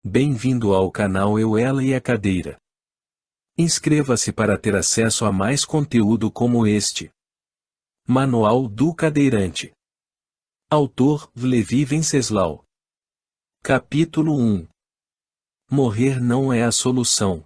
Bem-vindo ao canal Eu, Ela e a Cadeira. Inscreva-se para ter acesso a mais conteúdo como este. Manual do Cadeirante. Autor: Levi Venceslau. Capítulo 1. Morrer não é a solução.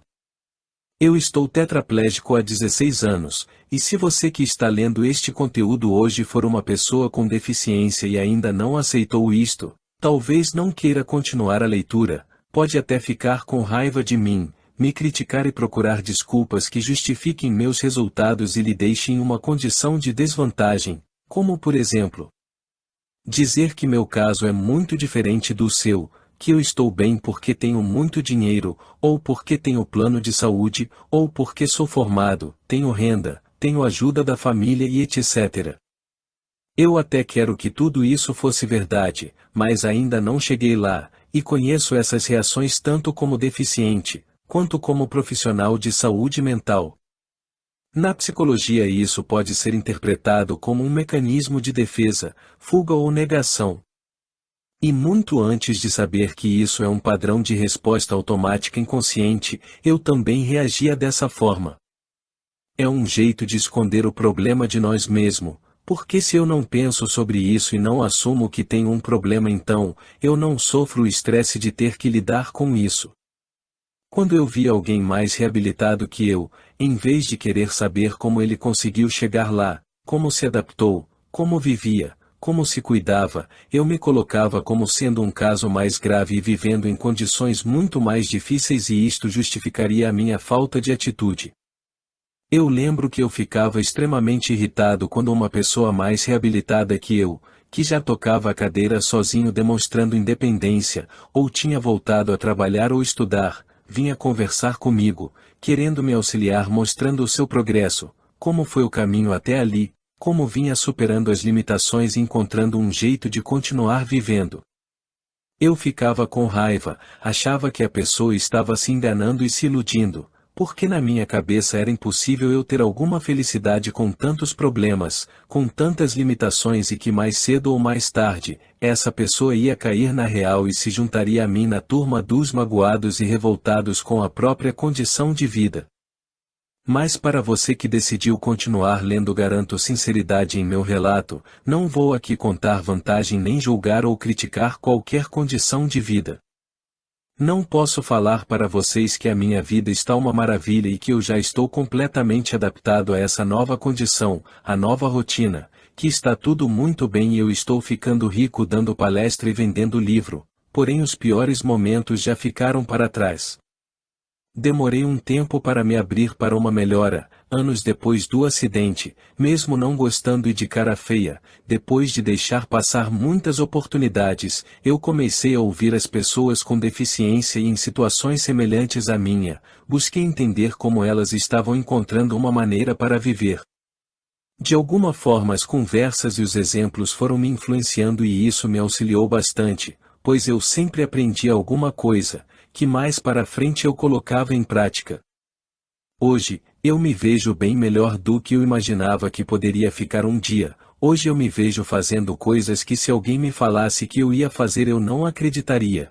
Eu estou tetraplégico há 16 anos, e se você que está lendo este conteúdo hoje for uma pessoa com deficiência e ainda não aceitou isto, talvez não queira continuar a leitura, pode até ficar com raiva de mim, me criticar e procurar desculpas que justifiquem meus resultados e lhe deixem em uma condição de desvantagem, como por exemplo, dizer que meu caso é muito diferente do seu, que eu estou bem porque tenho muito dinheiro, ou porque tenho plano de saúde, ou porque sou formado, tenho renda, tenho ajuda da família e etc. Eu até quero que tudo isso fosse verdade, mas ainda não cheguei lá, e conheço essas reações tanto como deficiente, quanto como profissional de saúde mental. Na psicologia isso pode ser interpretado como um mecanismo de defesa, fuga ou negação. E muito antes de saber que isso é um padrão de resposta automática inconsciente, eu também reagia dessa forma. É um jeito de esconder o problema de nós mesmos, porque se eu não penso sobre isso e não assumo que tenho um problema então, eu não sofro o estresse de ter que lidar com isso. Quando eu vi alguém mais reabilitado que eu, em vez de querer saber como ele conseguiu chegar lá, como se adaptou, como vivia, como se cuidava, eu me colocava como sendo um caso mais grave e vivendo em condições muito mais difíceis e isto justificaria a minha falta de atitude. Eu lembro que eu ficava extremamente irritado quando uma pessoa mais reabilitada que eu, que já tocava a cadeira sozinho demonstrando independência, ou tinha voltado a trabalhar ou estudar, vinha conversar comigo, querendo me auxiliar mostrando o seu progresso, como foi o caminho até ali, como vinha superando as limitações e encontrando um jeito de continuar vivendo. Eu ficava com raiva, achava que a pessoa estava se enganando e se iludindo, porque na minha cabeça era impossível eu ter alguma felicidade com tantos problemas, com tantas limitações e que mais cedo ou mais tarde, essa pessoa ia cair na real e se juntaria a mim na turma dos magoados e revoltados com a própria condição de vida. Mas para você que decidiu continuar lendo, garanto sinceridade em meu relato, não vou aqui contar vantagem nem julgar ou criticar qualquer condição de vida. Não posso falar para vocês que a minha vida está uma maravilha e que eu já estou completamente adaptado a essa nova condição, a nova rotina, que está tudo muito bem e eu estou ficando rico dando palestra e vendendo livro, porém os piores momentos já ficaram para trás. Demorei um tempo para me abrir para uma melhora, anos depois do acidente, mesmo não gostando e de cara feia, depois de deixar passar muitas oportunidades, eu comecei a ouvir as pessoas com deficiência e em situações semelhantes à minha, busquei entender como elas estavam encontrando uma maneira para viver. De alguma forma as conversas e os exemplos foram me influenciando e isso me auxiliou bastante, pois eu sempre aprendi alguma coisa, que mais para frente eu colocava em prática. Hoje, eu me vejo bem melhor do que eu imaginava que poderia ficar um dia. Hoje eu me vejo fazendo coisas que se alguém me falasse que eu ia fazer eu não acreditaria.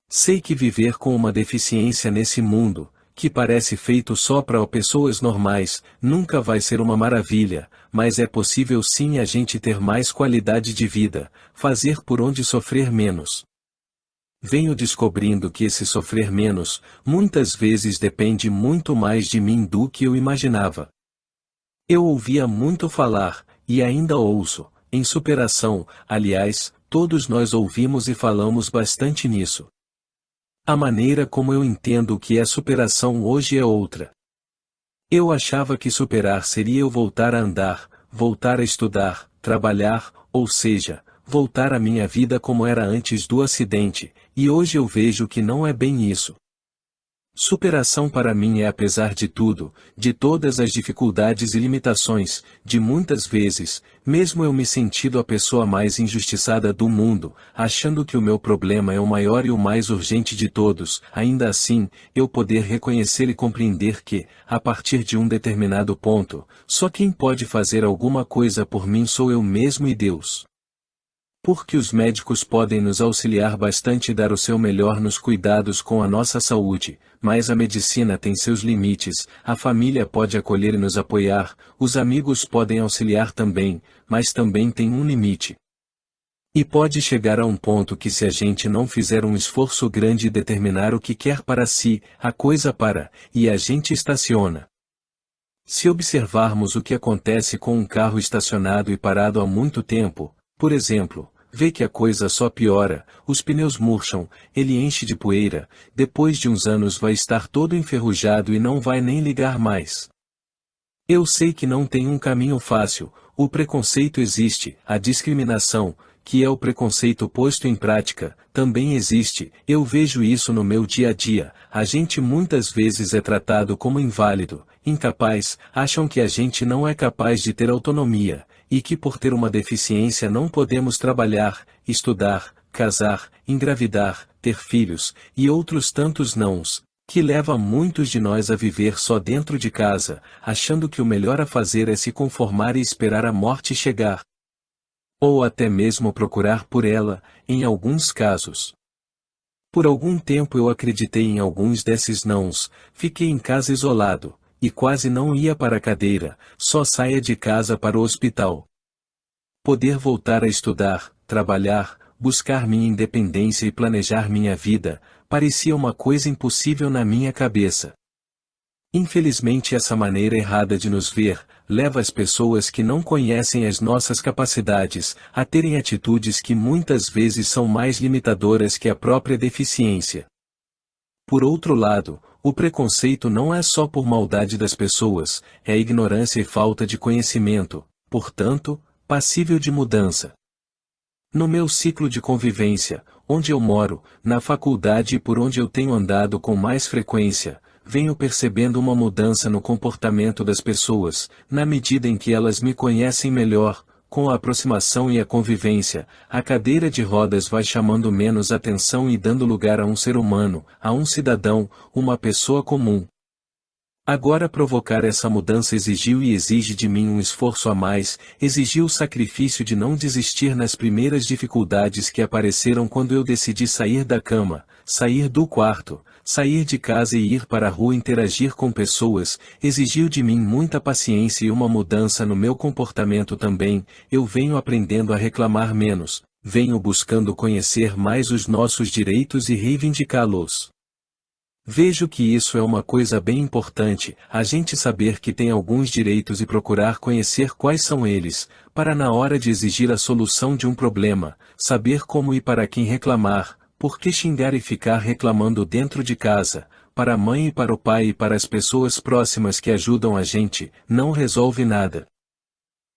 Sei que viver com uma deficiência nesse mundo, que parece feito só para pessoas normais, nunca vai ser uma maravilha, mas é possível sim a gente ter mais qualidade de vida, fazer por onde sofrer menos. Venho descobrindo que esse sofrer menos, muitas vezes depende muito mais de mim do que eu imaginava. Eu ouvia muito falar, e ainda ouço, em superação, aliás, todos nós ouvimos e falamos bastante nisso. A maneira como eu entendo o que é superação hoje é outra. Eu achava que superar seria eu voltar a andar, voltar a estudar, trabalhar, ou seja, voltar à minha vida como era antes do acidente, e hoje eu vejo que não é bem isso. Superação para mim é apesar de tudo, de todas as dificuldades e limitações, de muitas vezes, mesmo eu me sentindo a pessoa mais injustiçada do mundo, achando que o meu problema é o maior e o mais urgente de todos, ainda assim, eu poder reconhecer e compreender que, a partir de um determinado ponto, só quem pode fazer alguma coisa por mim sou eu mesmo e Deus. Porque os médicos podem nos auxiliar bastante e dar o seu melhor nos cuidados com a nossa saúde, mas a medicina tem seus limites, a família pode acolher e nos apoiar, os amigos podem auxiliar também, mas também tem um limite. E pode chegar a um ponto que se a gente não fizer um esforço grande e determinar o que quer para si, a coisa para, e a gente estaciona. Se observarmos o que acontece com um carro estacionado e parado há muito tempo, por exemplo, vê que a coisa só piora, os pneus murcham, ele enche de poeira, depois de uns anos vai estar todo enferrujado e não vai nem ligar mais. Eu sei que não tem um caminho fácil, o preconceito existe, a discriminação, que é o preconceito posto em prática, também existe, eu vejo isso no meu dia a dia, a gente muitas vezes é tratado como inválido, incapaz, acham que a gente não é capaz de ter autonomia, e que por ter uma deficiência não podemos trabalhar, estudar, casar, engravidar, ter filhos, e outros tantos nãos, que leva muitos de nós a viver só dentro de casa, achando que o melhor a fazer é se conformar e esperar a morte chegar. Ou até mesmo procurar por ela, em alguns casos. Por algum tempo eu acreditei em alguns desses nãos, fiquei em casa isolado, e quase não ia para a cadeira, só saía de casa para o hospital. Poder voltar a estudar, trabalhar, buscar minha independência e planejar minha vida, parecia uma coisa impossível na minha cabeça. Infelizmente essa maneira errada de nos ver, leva as pessoas que não conhecem as nossas capacidades, a terem atitudes que muitas vezes são mais limitadoras que a própria deficiência. Por outro lado, o preconceito não é só por maldade das pessoas, é ignorância e falta de conhecimento, portanto, passível de mudança. No meu ciclo de convivência, onde eu moro, na faculdade e por onde eu tenho andado com mais frequência, venho percebendo uma mudança no comportamento das pessoas, na medida em que elas me conhecem melhor. Com a aproximação e a convivência, a cadeira de rodas vai chamando menos atenção e dando lugar a um ser humano, a um cidadão, uma pessoa comum. Agora provocar essa mudança exigiu e exige de mim um esforço a mais, exigiu o sacrifício de não desistir nas primeiras dificuldades que apareceram quando eu decidi sair da cama, sair do quarto, sair de casa e ir para a rua interagir com pessoas, exigiu de mim muita paciência e uma mudança no meu comportamento também. Eu venho aprendendo a reclamar menos, venho buscando conhecer mais os nossos direitos e reivindicá-los. Vejo que isso é uma coisa bem importante, a gente saber que tem alguns direitos e procurar conhecer quais são eles, para na hora de exigir a solução de um problema, saber como e para quem reclamar, por que xingar e ficar reclamando dentro de casa, para a mãe e para o pai e para as pessoas próximas que ajudam a gente, não resolve nada.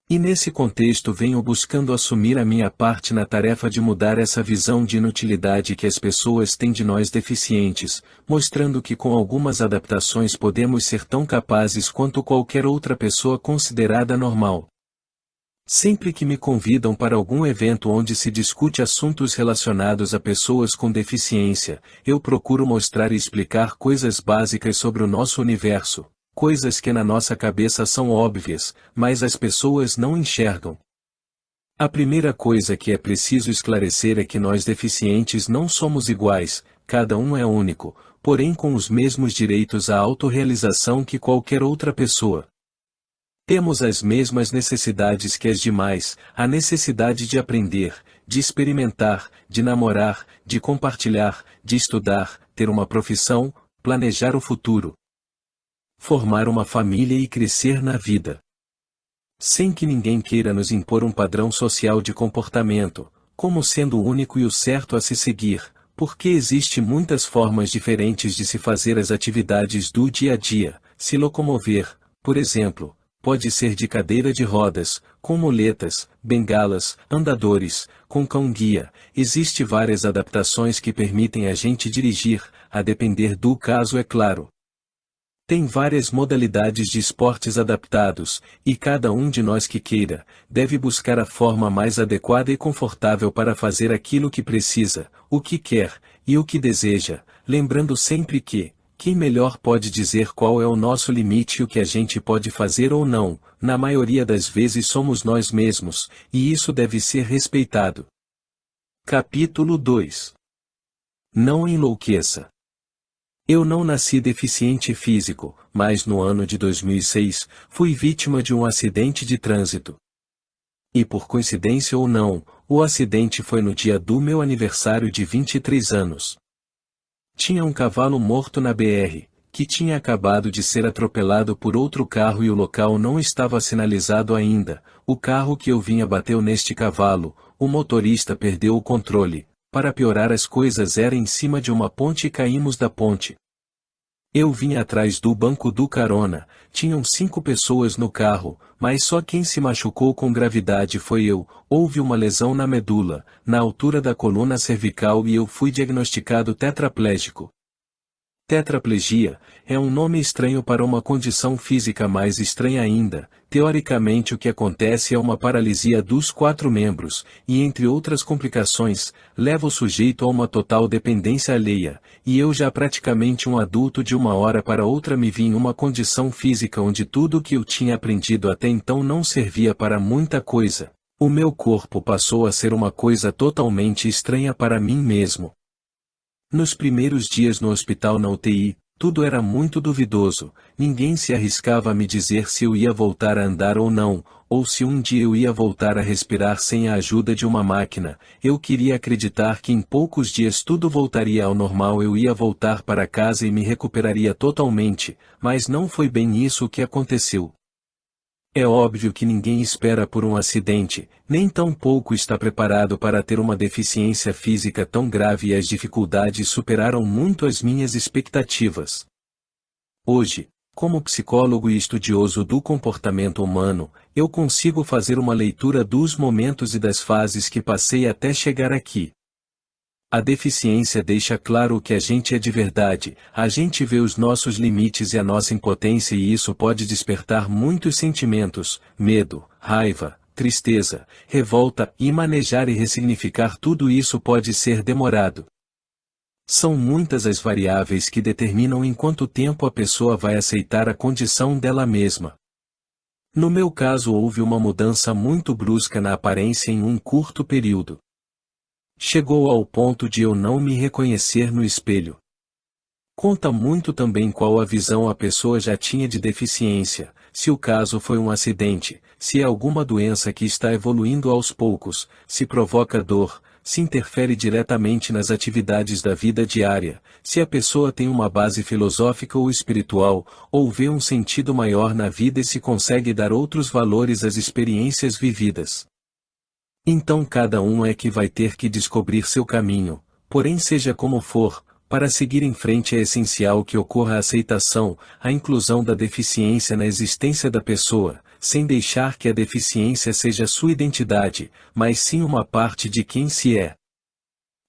E nesse contexto venho buscando assumir a minha parte na tarefa de mudar essa visão de inutilidade que as pessoas têm de nós deficientes, mostrando que com algumas adaptações podemos ser tão capazes quanto qualquer outra pessoa considerada normal. Sempre que me convidam para algum evento onde se discute assuntos relacionados a pessoas com deficiência, eu procuro mostrar e explicar coisas básicas sobre o nosso universo. Coisas que na nossa cabeça são óbvias, mas as pessoas não enxergam. A primeira coisa que é preciso esclarecer é que nós deficientes não somos iguais, cada um é único, porém com os mesmos direitos à autorrealização que qualquer outra pessoa. Temos as mesmas necessidades que as demais, a necessidade de aprender, de experimentar, de namorar, de compartilhar, de estudar, ter uma profissão, planejar o futuro. Formar uma família e crescer na vida. Sem que ninguém queira nos impor um padrão social de comportamento, como sendo o único e o certo a se seguir, porque existe muitas formas diferentes de se fazer as atividades do dia a dia, se locomover, por exemplo, pode ser de cadeira de rodas, com muletas, bengalas, andadores, com cão-guia, existe várias adaptações que permitem a gente dirigir, a depender do caso é claro. Tem várias modalidades de esportes adaptados, e cada um de nós que queira, deve buscar a forma mais adequada e confortável para fazer aquilo que precisa, o que quer, e o que deseja, lembrando sempre que, quem melhor pode dizer qual é o nosso limite e o que a gente pode fazer ou não, na maioria das vezes somos nós mesmos, e isso deve ser respeitado. Capítulo 2. Não enlouqueça. Eu não nasci deficiente físico, mas no ano de 2006, fui vítima de um acidente de trânsito. E por coincidência ou não, o acidente foi no dia do meu aniversário de 23 anos. Tinha um cavalo morto na BR, que tinha acabado de ser atropelado por outro carro e o local não estava sinalizado ainda. O carro que eu vinha bateu neste cavalo, o motorista perdeu o controle. Para piorar as coisas era em cima de uma ponte e caímos da ponte. Eu vinha atrás do banco do carona, tinham 5 pessoas no carro, mas só quem se machucou com gravidade foi eu. Houve uma lesão na medula, na altura da coluna cervical e eu fui diagnosticado tetraplégico. Tetraplegia é um nome estranho para uma condição física mais estranha ainda. Teoricamente o que acontece é uma paralisia dos 4 membros, e entre outras complicações, leva o sujeito a uma total dependência alheia, e eu já praticamente um adulto de uma hora para outra me vi em uma condição física onde tudo o que eu tinha aprendido até então não servia para muita coisa. O meu corpo passou a ser uma coisa totalmente estranha para mim mesmo. Nos primeiros dias no hospital na UTI, tudo era muito duvidoso, ninguém se arriscava a me dizer se eu ia voltar a andar ou não, ou se um dia eu ia voltar a respirar sem a ajuda de uma máquina. Eu queria acreditar que em poucos dias tudo voltaria ao normal, eu ia voltar para casa e me recuperaria totalmente, mas não foi bem isso o que aconteceu. É óbvio que ninguém espera por um acidente, nem tampouco está preparado para ter uma deficiência física tão grave e as dificuldades superaram muito as minhas expectativas. Hoje, como psicólogo e estudioso do comportamento humano, eu consigo fazer uma leitura dos momentos e das fases que passei até chegar aqui. A deficiência deixa claro o que a gente é de verdade, a gente vê os nossos limites e a nossa impotência e isso pode despertar muitos sentimentos, medo, raiva, tristeza, revolta, e manejar e ressignificar tudo isso pode ser demorado. São muitas as variáveis que determinam em quanto tempo a pessoa vai aceitar a condição dela mesma. No meu caso houve uma mudança muito brusca na aparência em um curto período. Chegou ao ponto de eu não me reconhecer no espelho. Conta muito também qual a visão a pessoa já tinha de deficiência, se o caso foi um acidente, se é alguma doença que está evoluindo aos poucos, se provoca dor, se interfere diretamente nas atividades da vida diária, se a pessoa tem uma base filosófica ou espiritual, ou vê um sentido maior na vida e se consegue dar outros valores às experiências vividas. Então cada um é que vai ter que descobrir seu caminho, porém seja como for, para seguir em frente é essencial que ocorra a aceitação, a inclusão da deficiência na existência da pessoa, sem deixar que a deficiência seja sua identidade, mas sim uma parte de quem se é.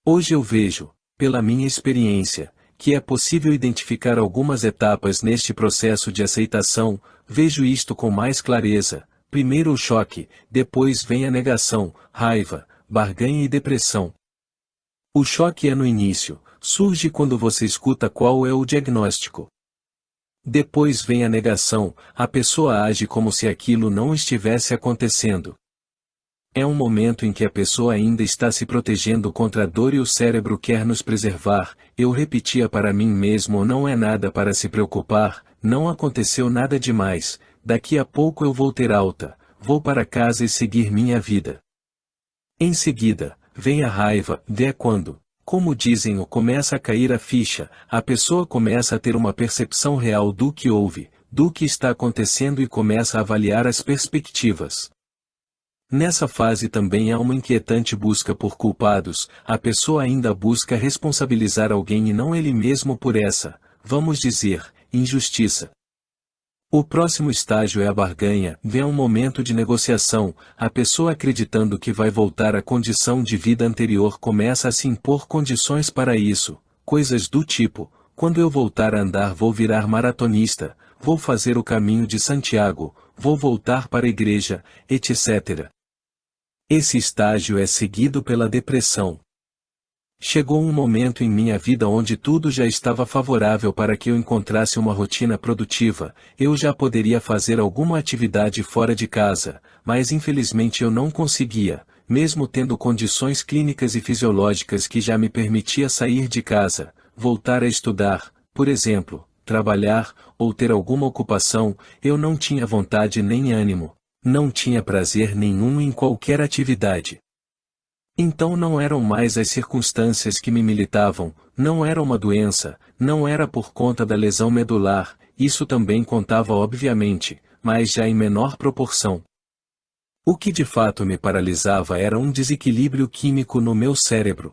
Hoje eu vejo, pela minha experiência, que é possível identificar algumas etapas neste processo de aceitação, vejo isto com mais clareza. Primeiro o choque, depois vem a negação, raiva, barganha e depressão. O choque é no início, surge quando você escuta qual é o diagnóstico. Depois vem a negação, a pessoa age como se aquilo não estivesse acontecendo. É um momento em que a pessoa ainda está se protegendo contra a dor e o cérebro quer nos preservar. Eu repetia para mim mesmo: não é nada para se preocupar, não aconteceu nada demais. Daqui a pouco eu vou ter alta, vou para casa e seguir minha vida. Em seguida, vem a raiva, é quando, como dizem, começa a cair a ficha, a pessoa começa a ter uma percepção real do que houve, do que está acontecendo e começa a avaliar as perspectivas. Nessa fase também há uma inquietante busca por culpados, a pessoa ainda busca responsabilizar alguém e não ele mesmo por essa, vamos dizer, injustiça. O próximo estágio é a barganha, vem um momento de negociação, a pessoa acreditando que vai voltar à condição de vida anterior começa a se impor condições para isso, coisas do tipo: quando eu voltar a andar vou virar maratonista, vou fazer o caminho de Santiago, vou voltar para a igreja, etc. Esse estágio é seguido pela depressão. Chegou um momento em minha vida onde tudo já estava favorável para que eu encontrasse uma rotina produtiva, eu já poderia fazer alguma atividade fora de casa, mas infelizmente eu não conseguia, mesmo tendo condições clínicas e fisiológicas que já me permitia sair de casa, voltar a estudar, por exemplo, trabalhar, ou ter alguma ocupação, eu não tinha vontade nem ânimo, não tinha prazer nenhum em qualquer atividade. Então não eram mais as circunstâncias que me militavam, não era uma doença, não era por conta da lesão medular, isso também contava obviamente, mas já em menor proporção. O que de fato me paralisava era um desequilíbrio químico no meu cérebro.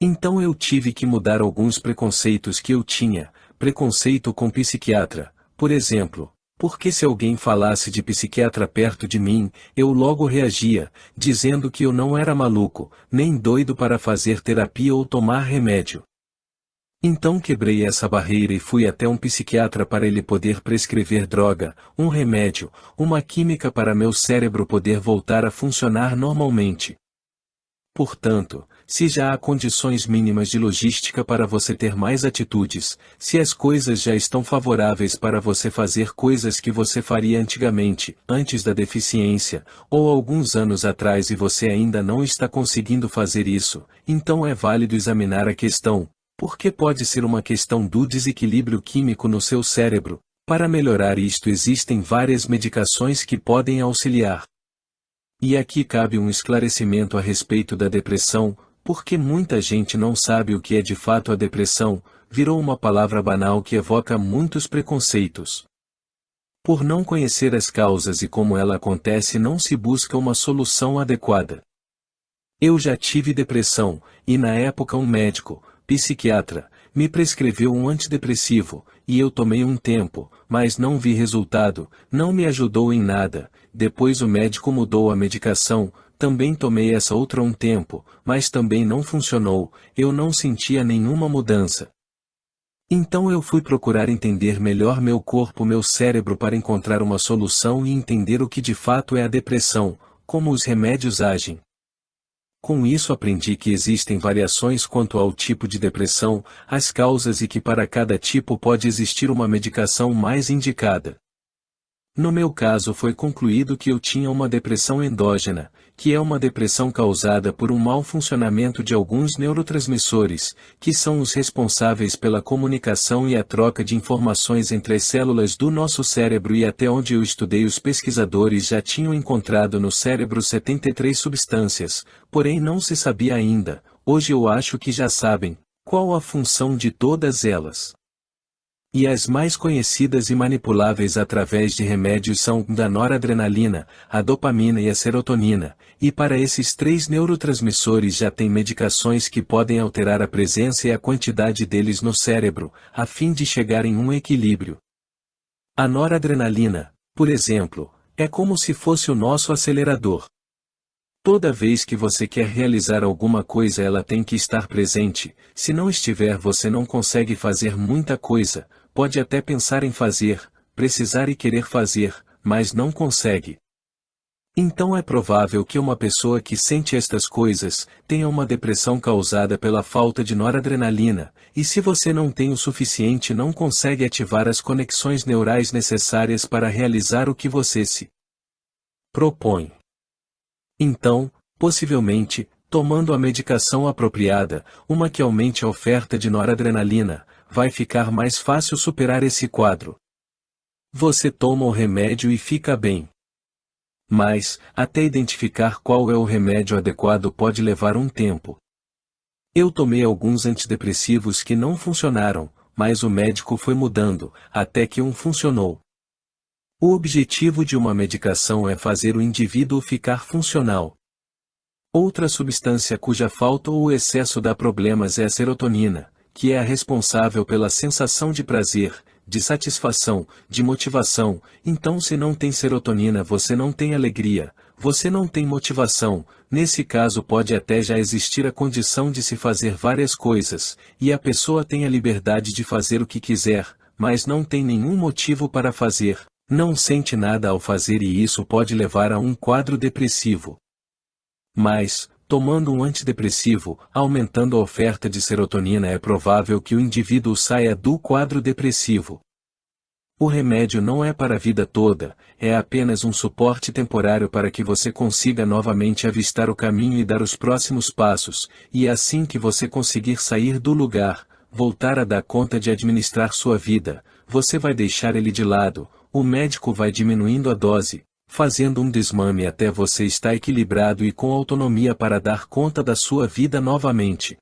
Então eu tive que mudar alguns preconceitos que eu tinha, preconceito com psiquiatra, por exemplo, porque se alguém falasse de psiquiatra perto de mim, eu logo reagia, dizendo que eu não era maluco, nem doido para fazer terapia ou tomar remédio. Então quebrei essa barreira e fui até um psiquiatra para ele poder prescrever droga, um remédio, uma química para meu cérebro poder voltar a funcionar normalmente. Portanto, se já há condições mínimas de logística para você ter mais atitudes, se as coisas já estão favoráveis para você fazer coisas que você faria antigamente, antes da deficiência, ou alguns anos atrás e você ainda não está conseguindo fazer isso, então é válido examinar a questão, porque pode ser uma questão do desequilíbrio químico no seu cérebro. Para melhorar isto existem várias medicações que podem auxiliar. E aqui cabe um esclarecimento a respeito da depressão, porque muita gente não sabe o que é de fato a depressão, virou uma palavra banal que evoca muitos preconceitos. Por não conhecer as causas e como ela acontece não se busca uma solução adequada. Eu já tive depressão, e na época um médico, psiquiatra, me prescreveu um antidepressivo, e eu tomei um tempo, mas não vi resultado, não me ajudou em nada. Depois o médico mudou a medicação, também tomei essa outra um tempo, mas também não funcionou, eu não sentia nenhuma mudança. Então eu fui procurar entender melhor meu corpo, meu cérebro para encontrar uma solução e entender o que de fato é a depressão, como os remédios agem. Com isso aprendi que existem variações quanto ao tipo de depressão, as causas e que para cada tipo pode existir uma medicação mais indicada. No meu caso foi concluído que eu tinha uma depressão endógena, que é uma depressão causada por um mau funcionamento de alguns neurotransmissores, que são os responsáveis pela comunicação e a troca de informações entre as células do nosso cérebro e até onde eu estudei os pesquisadores já tinham encontrado no cérebro 73 substâncias, porém não se sabia ainda, hoje eu acho que já sabem, qual a função de todas elas. E as mais conhecidas e manipuláveis através de remédios são da noradrenalina, a dopamina e a serotonina, e para esses três neurotransmissores já tem medicações que podem alterar a presença e a quantidade deles no cérebro, a fim de chegar em um equilíbrio. A noradrenalina, por exemplo, é como se fosse o nosso acelerador. Toda vez que você quer realizar alguma coisa ela tem que estar presente, se não estiver você não consegue fazer muita coisa, pode até pensar em fazer, precisar e querer fazer, mas não consegue. Então é provável que uma pessoa que sente estas coisas, tenha uma depressão causada pela falta de noradrenalina, e se você não tem o suficiente não consegue ativar as conexões neurais necessárias para realizar o que você se propõe. Então, possivelmente, tomando a medicação apropriada, uma que aumente a oferta de noradrenalina, vai ficar mais fácil superar esse quadro. Você toma o remédio e fica bem. Mas, até identificar qual é o remédio adequado pode levar um tempo. Eu tomei alguns antidepressivos que não funcionaram, mas o médico foi mudando, até que um funcionou. O objetivo de uma medicação é fazer o indivíduo ficar funcional. Outra substância cuja falta ou excesso dá problemas é a serotonina, que é a responsável pela sensação de prazer, de satisfação, de motivação. Então se não tem serotonina você não tem alegria, você não tem motivação. Nesse caso pode até já existir a condição de se fazer várias coisas, e a pessoa tem a liberdade de fazer o que quiser, mas não tem nenhum motivo para fazer. Não sente nada ao fazer e isso pode levar a um quadro depressivo. Mas, tomando um antidepressivo, aumentando a oferta de serotonina é provável que o indivíduo saia do quadro depressivo. O remédio não é para a vida toda, é apenas um suporte temporário para que você consiga novamente avistar o caminho e dar os próximos passos, e assim que você conseguir sair do lugar, voltar a dar conta de administrar sua vida, você vai deixar ele de lado, o médico vai diminuindo a dose, fazendo um desmame até você estar equilibrado e com autonomia para dar conta da sua vida novamente.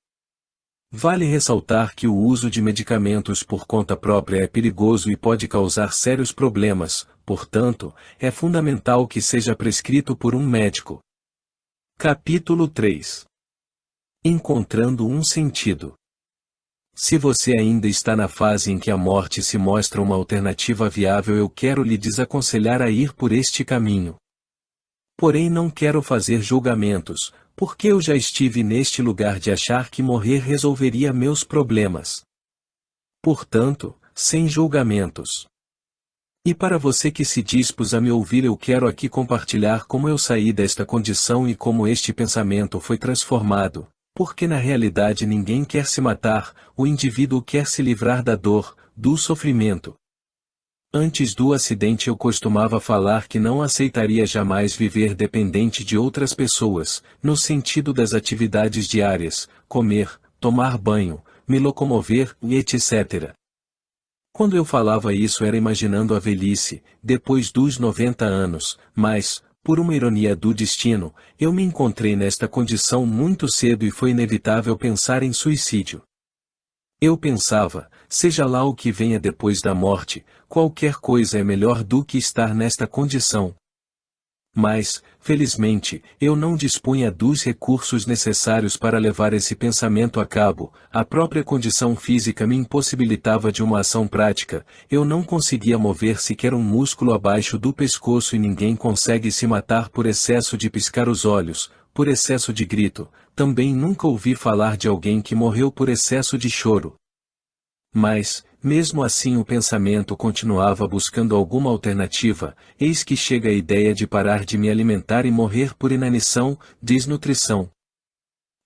Vale ressaltar que o uso de medicamentos por conta própria é perigoso e pode causar sérios problemas, portanto, é fundamental que seja prescrito por um médico. Capítulo 3. Encontrando um sentido. Se você ainda está na fase em que a morte se mostra uma alternativa viável, eu quero lhe desaconselhar a ir por este caminho. Porém, não quero fazer julgamentos, porque eu já estive neste lugar de achar que morrer resolveria meus problemas. Portanto, sem julgamentos. E para você que se dispôs a me ouvir, eu quero aqui compartilhar como eu saí desta condição e como este pensamento foi transformado, porque na realidade ninguém quer se matar, o indivíduo quer se livrar da dor, do sofrimento. Antes do acidente eu costumava falar que não aceitaria jamais viver dependente de outras pessoas, no sentido das atividades diárias, comer, tomar banho, me locomover e etc. Quando eu falava isso era imaginando a velhice, depois dos 90 anos, mas, por uma ironia do destino, eu me encontrei nesta condição muito cedo e foi inevitável pensar em suicídio. Eu pensava, seja lá o que venha depois da morte, qualquer coisa é melhor do que estar nesta condição. Mas, felizmente, eu não dispunha dos recursos necessários para levar esse pensamento a cabo, a própria condição física me impossibilitava de uma ação prática, eu não conseguia mover sequer um músculo abaixo do pescoço e ninguém consegue se matar por excesso de piscar os olhos, por excesso de grito, também nunca ouvi falar de alguém que morreu por excesso de choro. Mas, mesmo assim o pensamento continuava buscando alguma alternativa, eis que chega a ideia de parar de me alimentar e morrer por inanição, desnutrição.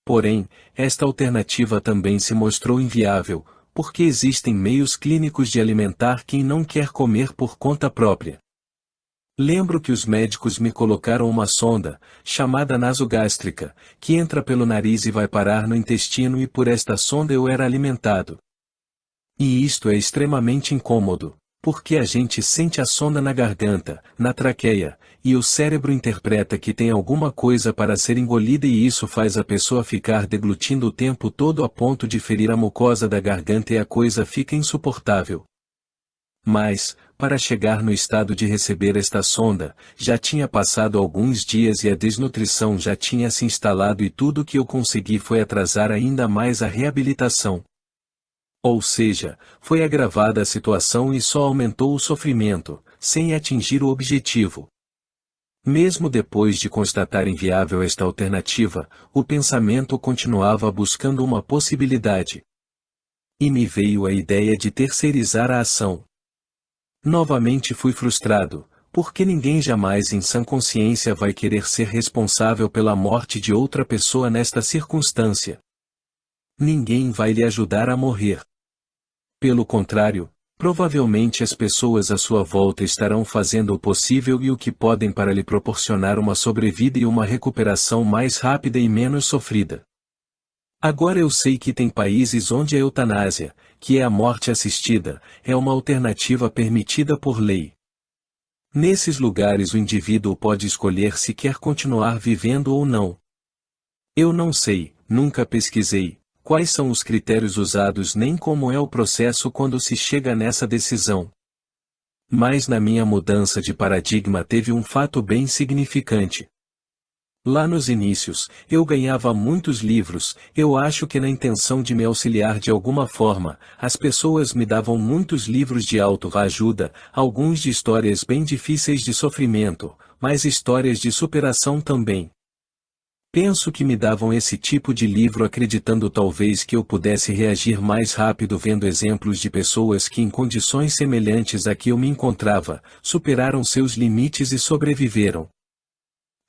Porém, esta alternativa também se mostrou inviável, porque existem meios clínicos de alimentar quem não quer comer por conta própria. Lembro que os médicos me colocaram uma sonda, chamada nasogástrica, que entra pelo nariz e vai parar no intestino e por esta sonda eu era alimentado. E isto é extremamente incômodo, porque a gente sente a sonda na garganta, na traqueia, e o cérebro interpreta que tem alguma coisa para ser engolida e isso faz a pessoa ficar deglutindo o tempo todo a ponto de ferir a mucosa da garganta e a coisa fica insuportável. Mas, para chegar no estado de receber esta sonda, já tinha passado alguns dias e a desnutrição já tinha se instalado e tudo que eu consegui foi atrasar ainda mais a reabilitação. Ou seja, foi agravada a situação e só aumentou o sofrimento, sem atingir o objetivo. Mesmo depois de constatar inviável esta alternativa, o pensamento continuava buscando uma possibilidade. E me veio a ideia de terceirizar a ação. Novamente fui frustrado, porque ninguém jamais em sã consciência vai querer ser responsável pela morte de outra pessoa nesta circunstância. Ninguém vai lhe ajudar a morrer. Pelo contrário, provavelmente as pessoas à sua volta estarão fazendo o possível e o que podem para lhe proporcionar uma sobrevida e uma recuperação mais rápida e menos sofrida. Agora eu sei que tem países onde a eutanásia, que é a morte assistida, é uma alternativa permitida por lei. Nesses lugares o indivíduo pode escolher se quer continuar vivendo ou não. Eu não sei, nunca pesquisei, quais são os critérios usados nem como é o processo quando se chega nessa decisão. Mas na minha mudança de paradigma teve um fato bem significante. Lá nos inícios, eu ganhava muitos livros, eu acho que na intenção de me auxiliar de alguma forma, as pessoas me davam muitos livros de autoajuda, alguns de histórias bem difíceis de sofrimento, mas histórias de superação também. Penso que me davam esse tipo de livro acreditando talvez que eu pudesse reagir mais rápido vendo exemplos de pessoas que em condições semelhantes a que eu me encontrava, superaram seus limites e sobreviveram.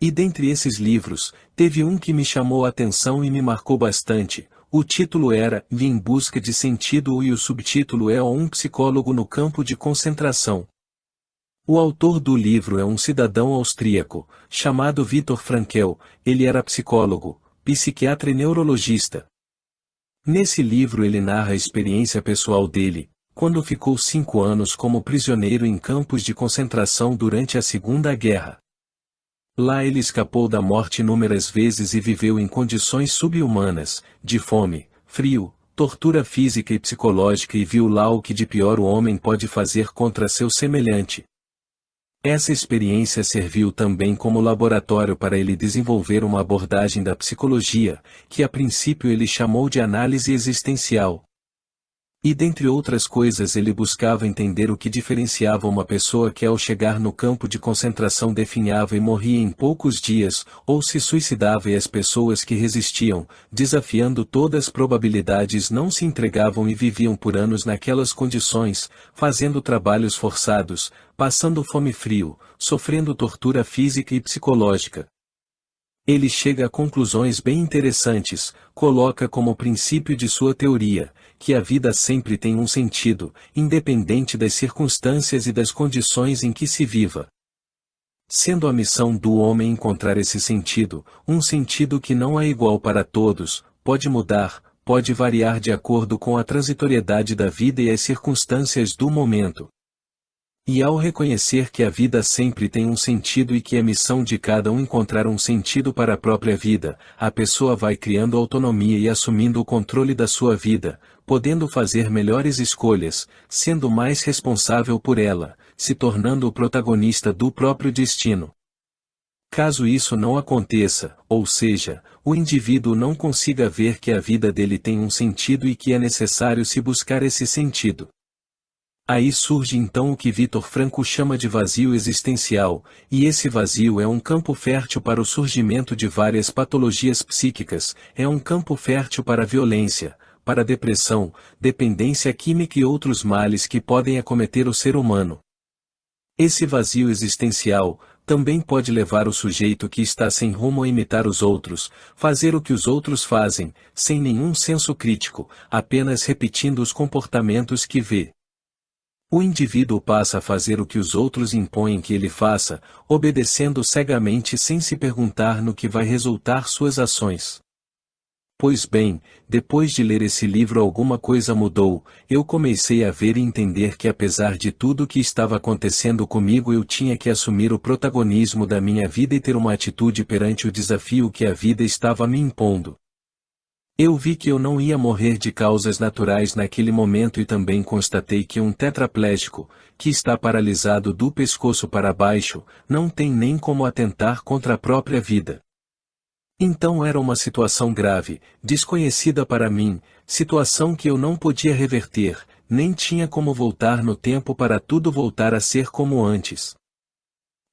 E dentre esses livros, teve um que me chamou a atenção e me marcou bastante, O título era Em Busca de Sentido e o subtítulo é Um Psicólogo no Campo de Concentração. O autor do livro é um cidadão austríaco, chamado Viktor Frankl. Ele era psicólogo, psiquiatra e neurologista. Nesse livro ele narra a experiência pessoal dele, quando ficou 5 anos como prisioneiro em campos de concentração durante a Segunda Guerra. Lá ele escapou da morte inúmeras vezes e viveu em condições subhumanas, de fome, frio, tortura física e psicológica e viu lá o que de pior o homem pode fazer contra seu semelhante. Essa experiência serviu também como laboratório para ele desenvolver uma abordagem da psicologia, que a princípio ele chamou de análise existencial. E dentre outras coisas ele buscava entender o que diferenciava uma pessoa que ao chegar no campo de concentração definhava e morria em poucos dias, ou se suicidava e as pessoas que resistiam, desafiando todas as probabilidades não se entregavam e viviam por anos naquelas condições, fazendo trabalhos forçados, passando fome e frio, sofrendo tortura física e psicológica. Ele chega a conclusões bem interessantes, coloca como princípio de sua teoria, que a vida sempre tem um sentido, independente das circunstâncias e das condições em que se viva. Sendo a missão do homem encontrar esse sentido, um sentido que não é igual para todos, pode mudar, pode variar de acordo com a transitoriedade da vida e as circunstâncias do momento. E ao reconhecer que a vida sempre tem um sentido e que é missão de cada um encontrar um sentido para a própria vida, a pessoa vai criando autonomia e assumindo o controle da sua vida, podendo fazer melhores escolhas, sendo mais responsável por ela, se tornando o protagonista do próprio destino. Caso isso não aconteça, ou seja, o indivíduo não consiga ver que a vida dele tem um sentido e que é necessário se buscar esse sentido. Aí surge então o que Viktor Frankl chama de vazio existencial, e esse vazio é um campo fértil para o surgimento de várias patologias psíquicas, é um campo fértil para a violência, para a depressão, dependência química e outros males que podem acometer o ser humano. Esse vazio existencial também pode levar o sujeito que está sem rumo a imitar os outros, fazer o que os outros fazem, sem nenhum senso crítico, apenas repetindo os comportamentos que vê. O indivíduo passa a fazer o que os outros impõem que ele faça, obedecendo cegamente sem se perguntar no que vai resultar suas ações. Pois bem, depois de ler esse livro alguma coisa mudou, eu comecei a ver e entender que apesar de tudo o que estava acontecendo comigo eu tinha que assumir o protagonismo da minha vida e ter uma atitude perante o desafio que a vida estava me impondo. Eu vi que eu não ia morrer de causas naturais naquele momento e também constatei que um tetraplégico, que está paralisado do pescoço para baixo, não tem nem como atentar contra a própria vida. Então era uma situação grave, desconhecida para mim, situação que eu não podia reverter, nem tinha como voltar no tempo para tudo voltar a ser como antes.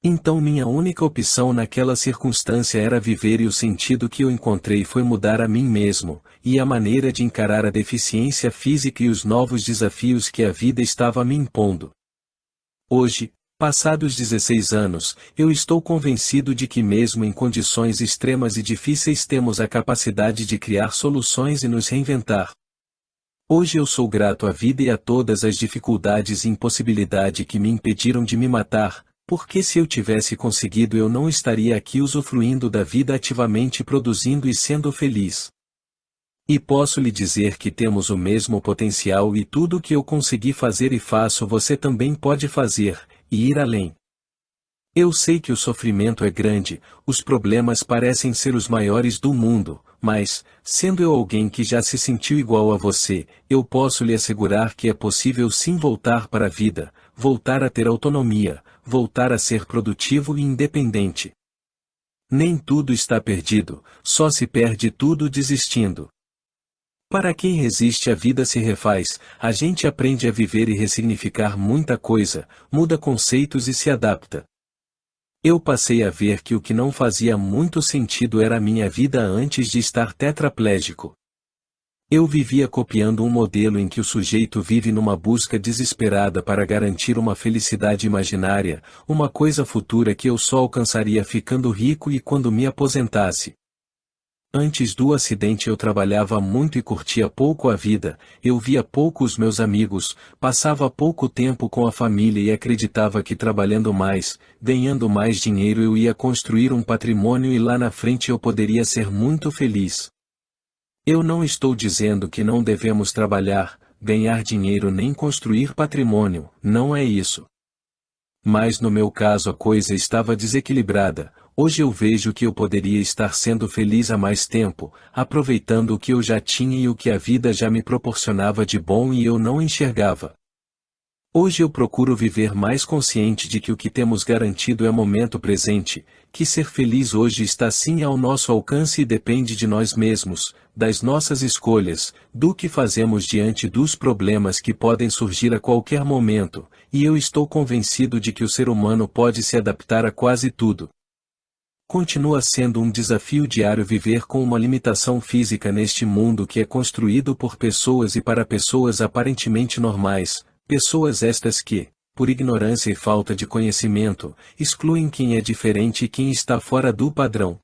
Então minha única opção naquela circunstância era viver e o sentido que eu encontrei foi mudar a mim mesmo, e a maneira de encarar a deficiência física e os novos desafios que a vida estava me impondo. Hoje, passados 16 anos, eu estou convencido de que mesmo em condições extremas e difíceis temos a capacidade de criar soluções e nos reinventar. Hoje eu sou grato à vida e a todas as dificuldades e impossibilidade que me impediram de me matar, porque se eu tivesse conseguido eu não estaria aqui usufruindo da vida ativamente produzindo e sendo feliz. E posso lhe dizer que temos o mesmo potencial e tudo o que eu consegui fazer e faço você também pode fazer, e ir além. Eu sei que o sofrimento é grande, os problemas parecem ser os maiores do mundo, mas, sendo eu alguém que já se sentiu igual a você, eu posso lhe assegurar que é possível sim voltar para a vida, voltar a ter autonomia, voltar a ser produtivo e independente. Nem tudo está perdido, só se perde tudo desistindo. Para quem resiste a vida se refaz, a gente aprende a viver e ressignificar muita coisa, muda conceitos e se adapta. Eu passei a ver que o que não fazia muito sentido era a minha vida antes de estar tetraplégico. Eu vivia copiando um modelo em que o sujeito vive numa busca desesperada para garantir uma felicidade imaginária, uma coisa futura que eu só alcançaria ficando rico e quando me aposentasse. Antes do acidente eu trabalhava muito e curtia pouco a vida, eu via pouco os meus amigos, passava pouco tempo com a família e acreditava que trabalhando mais, ganhando mais dinheiro eu ia construir um patrimônio e lá na frente eu poderia ser muito feliz. Eu não estou dizendo que não devemos trabalhar, ganhar dinheiro nem construir patrimônio, não é isso. Mas no meu caso a coisa estava desequilibrada. Hoje eu vejo que eu poderia estar sendo feliz há mais tempo, aproveitando o que eu já tinha e o que a vida já me proporcionava de bom e eu não enxergava. Hoje eu procuro viver mais consciente de que o que temos garantido é o momento presente, que ser feliz hoje está sim ao nosso alcance e depende de nós mesmos, das nossas escolhas, do que fazemos diante dos problemas que podem surgir a qualquer momento, e eu estou convencido de que o ser humano pode se adaptar a quase tudo. Continua sendo um desafio diário viver com uma limitação física neste mundo que é construído por pessoas e para pessoas aparentemente normais, pessoas estas que, por ignorância e falta de conhecimento, excluem quem é diferente e quem está fora do padrão.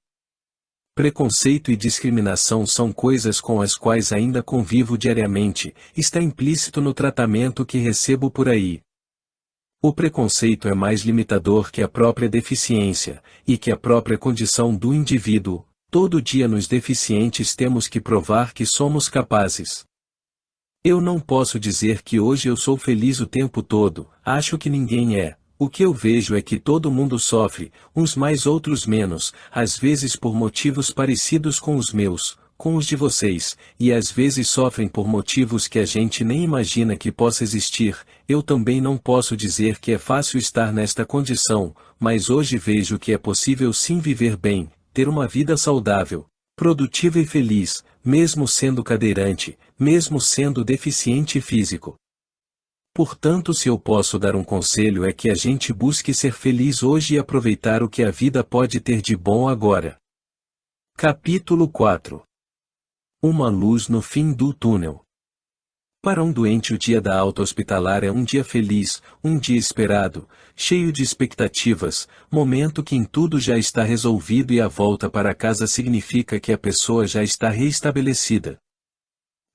Preconceito e discriminação são coisas com as quais ainda convivo diariamente, está implícito no tratamento que recebo por aí. O preconceito é mais limitador que a própria deficiência, e que a própria condição do indivíduo. Todo dia nos deficientes temos que provar que somos capazes. Eu não posso dizer que hoje eu sou feliz o tempo todo, acho que ninguém é. O que eu vejo é que todo mundo sofre, uns mais outros menos, às vezes por motivos parecidos com os meus, com os de vocês, e às vezes sofrem por motivos que a gente nem imagina que possa existir. Eu também não posso dizer que é fácil estar nesta condição, mas hoje vejo que é possível sim viver bem, ter uma vida saudável, produtiva e feliz, mesmo sendo cadeirante, mesmo sendo deficiente físico. Portanto, se eu posso dar um conselho é que a gente busque ser feliz hoje e aproveitar o que a vida pode ter de bom agora. Capítulo 4. Uma luz no fim do túnel. Para um doente o dia da alta hospitalar é um dia feliz, um dia esperado, cheio de expectativas, momento que em tudo já está resolvido e a volta para casa significa que a pessoa já está reestabelecida.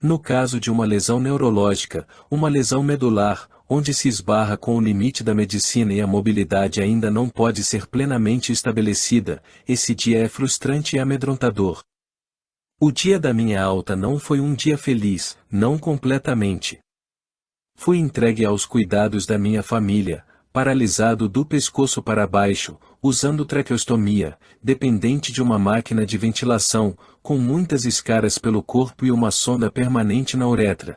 No caso de uma lesão neurológica, uma lesão medular, onde se esbarra com o limite da medicina e a mobilidade ainda não pode ser plenamente estabelecida, esse dia é frustrante e amedrontador. O dia da minha alta não foi um dia feliz, não completamente. Fui entregue aos cuidados da minha família, paralisado do pescoço para baixo, usando traqueostomia, dependente de uma máquina de ventilação, com muitas escaras pelo corpo e uma sonda permanente na uretra.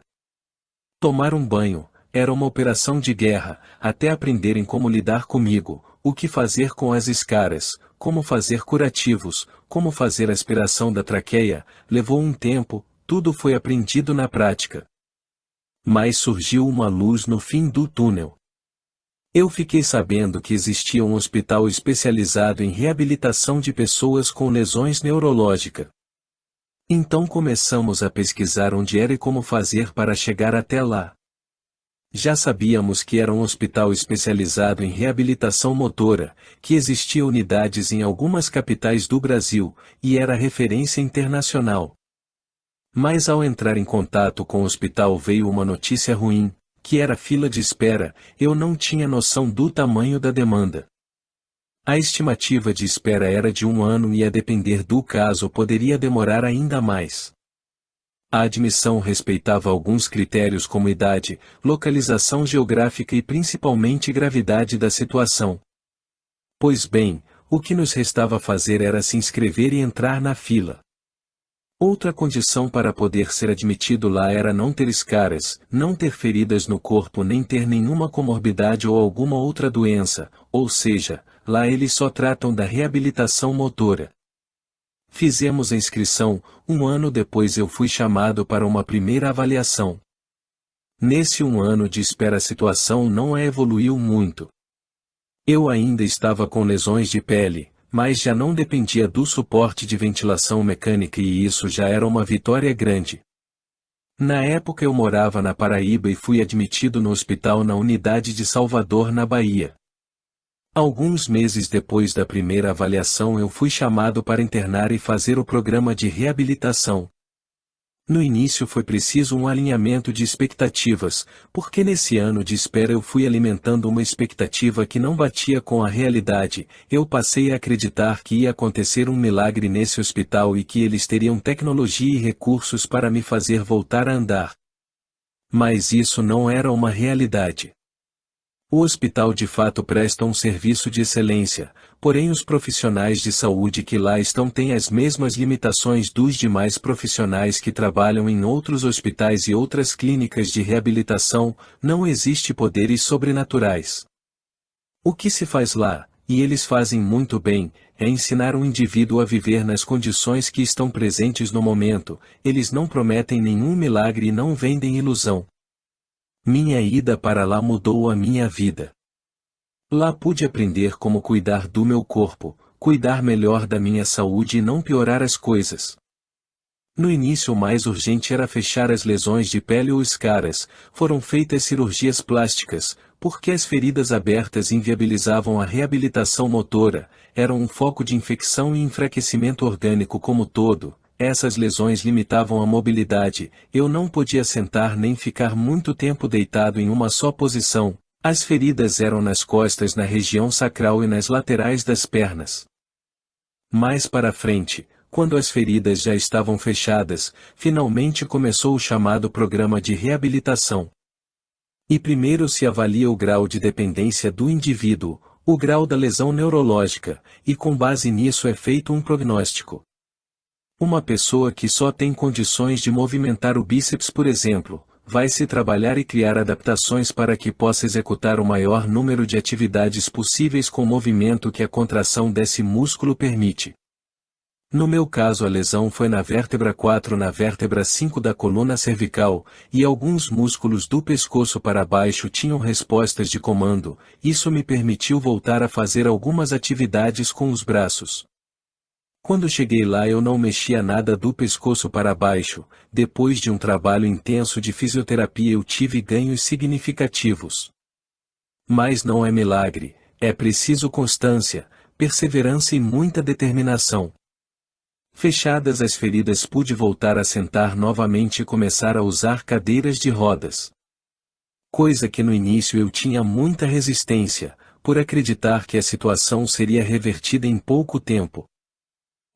Tomar um banho, era uma operação de guerra, até aprenderem como lidar comigo, o que fazer com as escaras, como fazer curativos, como fazer aspiração da traqueia, levou um tempo, tudo foi aprendido na prática. Mas surgiu uma luz no fim do túnel. Eu fiquei sabendo que existia um hospital especializado em reabilitação de pessoas com lesões neurológicas. Então começamos a pesquisar onde era e como fazer para chegar até lá. Já sabíamos que era um hospital especializado em reabilitação motora, que existia unidades em algumas capitais do Brasil, e era referência internacional. Mas ao entrar em contato com o hospital veio uma notícia ruim, que era fila de espera. Eu não tinha noção do tamanho da demanda. A estimativa de espera era de 1 ano e a depender do caso poderia demorar ainda mais. A admissão respeitava alguns critérios como idade, localização geográfica e principalmente gravidade da situação. Pois bem, o que nos restava fazer era se inscrever e entrar na fila. Outra condição para poder ser admitido lá era não ter escaras, não ter feridas no corpo nem ter nenhuma comorbidade ou alguma outra doença, ou seja, lá eles só tratam da reabilitação motora. Fizemos a inscrição, 1 ano depois eu fui chamado para uma primeira avaliação. Nesse 1 ano de espera a situação não evoluiu muito. Eu ainda estava com lesões de pele, mas já não dependia do suporte de ventilação mecânica e isso já era uma vitória grande. Na época eu morava na Paraíba e fui admitido no hospital na unidade de Salvador na Bahia. Alguns meses depois da primeira avaliação eu fui chamado para internar e fazer o programa de reabilitação. No início foi preciso um alinhamento de expectativas, porque nesse ano de espera eu fui alimentando uma expectativa que não batia com a realidade. Eu passei a acreditar que ia acontecer um milagre nesse hospital e que eles teriam tecnologia e recursos para me fazer voltar a andar. Mas isso não era uma realidade. O hospital de fato presta um serviço de excelência, porém os profissionais de saúde que lá estão têm as mesmas limitações dos demais profissionais que trabalham em outros hospitais e outras clínicas de reabilitação. Não existe poderes sobrenaturais. O que se faz lá, e eles fazem muito bem, é ensinar um indivíduo a viver nas condições que estão presentes no momento. Eles não prometem nenhum milagre e não vendem ilusão. Minha ida para lá mudou a minha vida. Lá pude aprender como cuidar do meu corpo, cuidar melhor da minha saúde e não piorar as coisas. No início o mais urgente era fechar as lesões de pele ou escaras. Foram feitas cirurgias plásticas, porque as feridas abertas inviabilizavam a reabilitação motora, eram um foco de infecção e enfraquecimento orgânico como todo. Essas lesões limitavam a mobilidade, eu não podia sentar nem ficar muito tempo deitado em uma só posição. As feridas eram nas costas, na região sacral e nas laterais das pernas. Mais para frente, quando as feridas já estavam fechadas, finalmente começou o chamado programa de reabilitação. E primeiro se avalia o grau de dependência do indivíduo, o grau da lesão neurológica, e com base nisso é feito um prognóstico. Uma pessoa que só tem condições de movimentar o bíceps, por exemplo, vai-se trabalhar e criar adaptações para que possa executar o maior número de atividades possíveis com o movimento que a contração desse músculo permite. No meu caso a lesão foi na vértebra 4, na vértebra 5 da coluna cervical, e alguns músculos do pescoço para baixo tinham respostas de comando. Isso me permitiu voltar a fazer algumas atividades com os braços. Quando cheguei lá eu não mexia nada do pescoço para baixo. Depois de um trabalho intenso de fisioterapia eu tive ganhos significativos. Mas não é milagre, é preciso constância, perseverança e muita determinação. Fechadas as feridas pude voltar a sentar novamente e começar a usar cadeiras de rodas. Coisa que no início eu tinha muita resistência, por acreditar que a situação seria revertida em pouco tempo.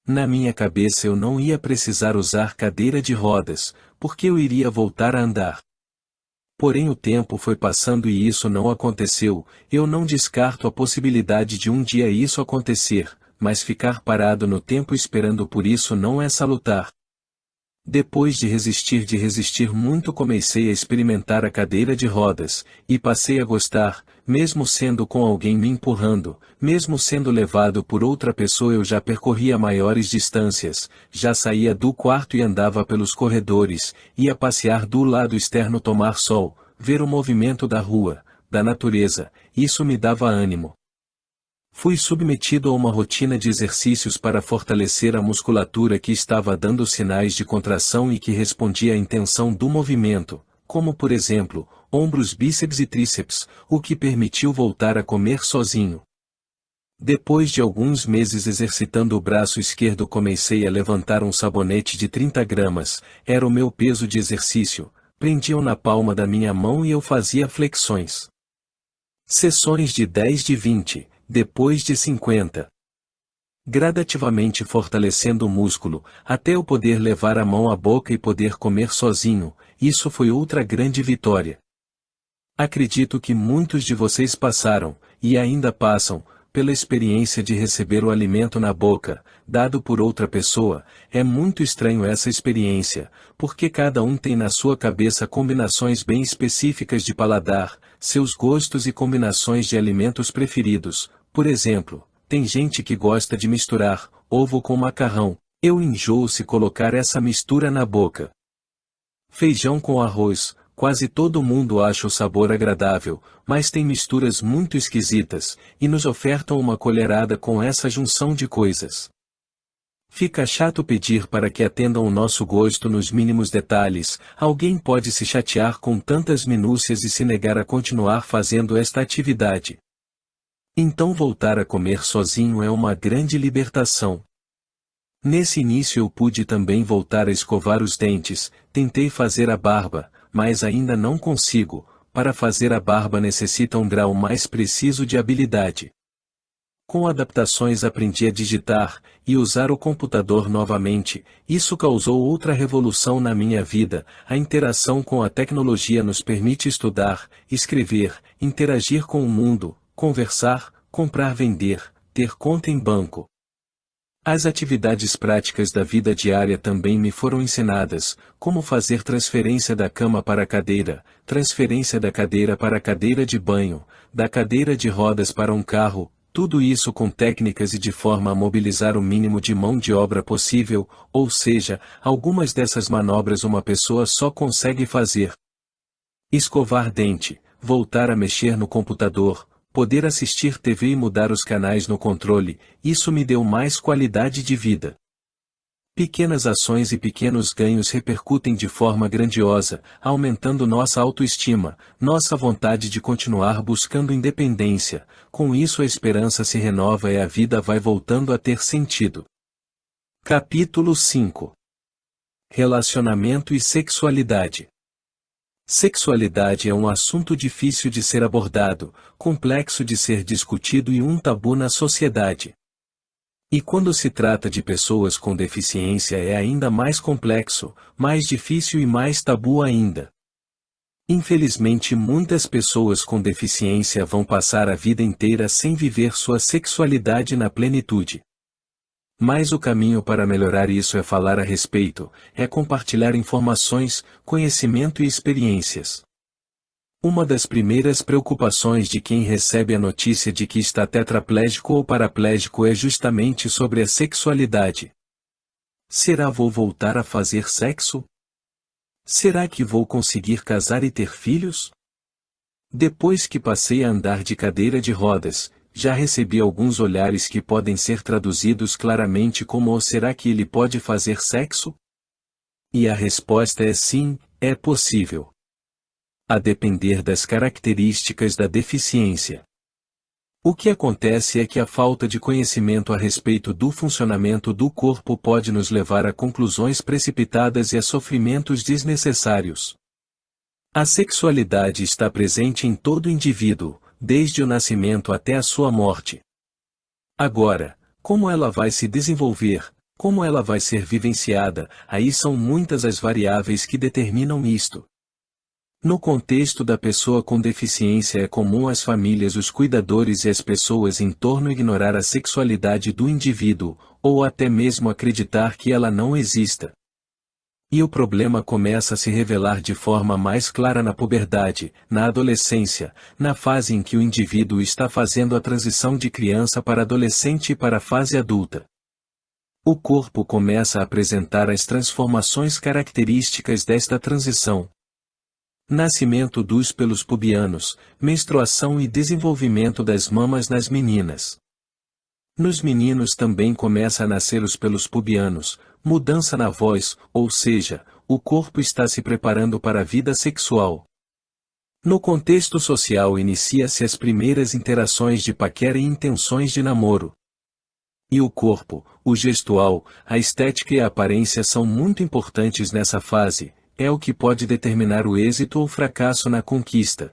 Na minha cabeça eu não ia precisar usar cadeira de rodas, porque eu iria voltar a andar. Porém o tempo foi passando e isso não aconteceu. Eu não descarto a possibilidade de um dia isso acontecer, mas ficar parado no tempo esperando por isso não é salutar. Depois de resistir muito comecei a experimentar a cadeira de rodas, e passei a gostar, mesmo sendo com alguém me empurrando, mesmo sendo levado por outra pessoa eu já percorria maiores distâncias, já saía do quarto e andava pelos corredores, ia passear do lado externo tomar sol, ver o movimento da rua, da natureza, isso me dava ânimo. Fui submetido a uma rotina de exercícios para fortalecer a musculatura que estava dando sinais de contração e que respondia à intenção do movimento, como por exemplo, ombros, bíceps e tríceps, o que permitiu voltar a comer sozinho. Depois de alguns meses exercitando o braço esquerdo comecei a levantar um sabonete de 30 gramas, era o meu peso de exercício, prendiam na palma da minha mão e eu fazia flexões. Sessões de 10 de 20. Depois de 50. Gradativamente fortalecendo o músculo, até eu poder levar a mão à boca e poder comer sozinho, isso foi outra grande vitória. Acredito que muitos de vocês passaram, e ainda passam, pela experiência de receber o alimento na boca, dado por outra pessoa. É muito estranho essa experiência, porque cada um tem na sua cabeça combinações bem específicas de paladar, seus gostos e combinações de alimentos preferidos. Por exemplo, tem gente que gosta de misturar ovo com macarrão. Eu enjoo se colocar essa mistura na boca. Feijão com arroz. Quase todo mundo acha o sabor agradável, mas tem misturas muito esquisitas, e nos ofertam uma colherada com essa junção de coisas. Fica chato pedir para que atendam o nosso gosto nos mínimos detalhes. Alguém pode se chatear com tantas minúcias e se negar a continuar fazendo esta atividade. Então voltar a comer sozinho é uma grande libertação. Nesse início eu pude também voltar a escovar os dentes, tentei fazer a barba, mas ainda não consigo. Para fazer a barba necessita um grau mais preciso de habilidade. Com adaptações aprendi a digitar e usar o computador novamente. Isso causou outra revolução na minha vida. A interação com a tecnologia nos permite estudar, escrever, interagir com o mundo, conversar, comprar, vender, ter conta em banco. As atividades práticas da vida diária também me foram ensinadas, como fazer transferência da cama para a cadeira, transferência da cadeira para a cadeira de banho, da cadeira de rodas para um carro, tudo isso com técnicas e de forma a mobilizar o mínimo de mão de obra possível, ou seja, algumas dessas manobras uma pessoa só consegue fazer. Escovar dente, voltar a mexer no computador, poder assistir TV e mudar os canais no controle, isso me deu mais qualidade de vida. Pequenas ações e pequenos ganhos repercutem de forma grandiosa, aumentando nossa autoestima, nossa vontade de continuar buscando independência. Com isso a esperança se renova e a vida vai voltando a ter sentido. Capítulo 5. Relacionamento e sexualidade. Sexualidade é um assunto difícil de ser abordado, complexo de ser discutido e um tabu na sociedade. E quando se trata de pessoas com deficiência é ainda mais complexo, mais difícil e mais tabu ainda. Infelizmente muitas pessoas com deficiência vão passar a vida inteira sem viver sua sexualidade na plenitude. Mas o caminho para melhorar isso é falar a respeito, é compartilhar informações, conhecimento e experiências. Uma das primeiras preocupações de quem recebe a notícia de que está tetraplégico ou paraplégico é justamente sobre a sexualidade. Será vou voltar a fazer sexo? Será que vou conseguir casar e ter filhos? Depois que passei a andar de cadeira de rodas, já recebi alguns olhares que podem ser traduzidos claramente como ou será que ele pode fazer sexo? E a resposta é sim, é possível. A depender das características da deficiência. O que acontece é que a falta de conhecimento a respeito do funcionamento do corpo pode nos levar a conclusões precipitadas e a sofrimentos desnecessários. A sexualidade está presente em todo indivíduo, desde o nascimento até a sua morte. Agora, como ela vai se desenvolver, como ela vai ser vivenciada, aí são muitas as variáveis que determinam isto. No contexto da pessoa com deficiência é comum às famílias, os cuidadores e as pessoas em torno ignorar a sexualidade do indivíduo, ou até mesmo acreditar que ela não exista. E o problema começa a se revelar de forma mais clara na puberdade, na adolescência, na fase em que o indivíduo está fazendo a transição de criança para adolescente e para a fase adulta. O corpo começa a apresentar as transformações características desta transição. Nascimento dos pelos pubianos, menstruação e desenvolvimento das mamas nas meninas. Nos meninos também começa a nascer os pelos pubianos, mudança na voz, ou seja, o corpo está se preparando para a vida sexual. No contexto social inicia-se as primeiras interações de paquera e intenções de namoro. E o corpo, o gestual, a estética e a aparência são muito importantes nessa fase, é o que pode determinar o êxito ou fracasso na conquista.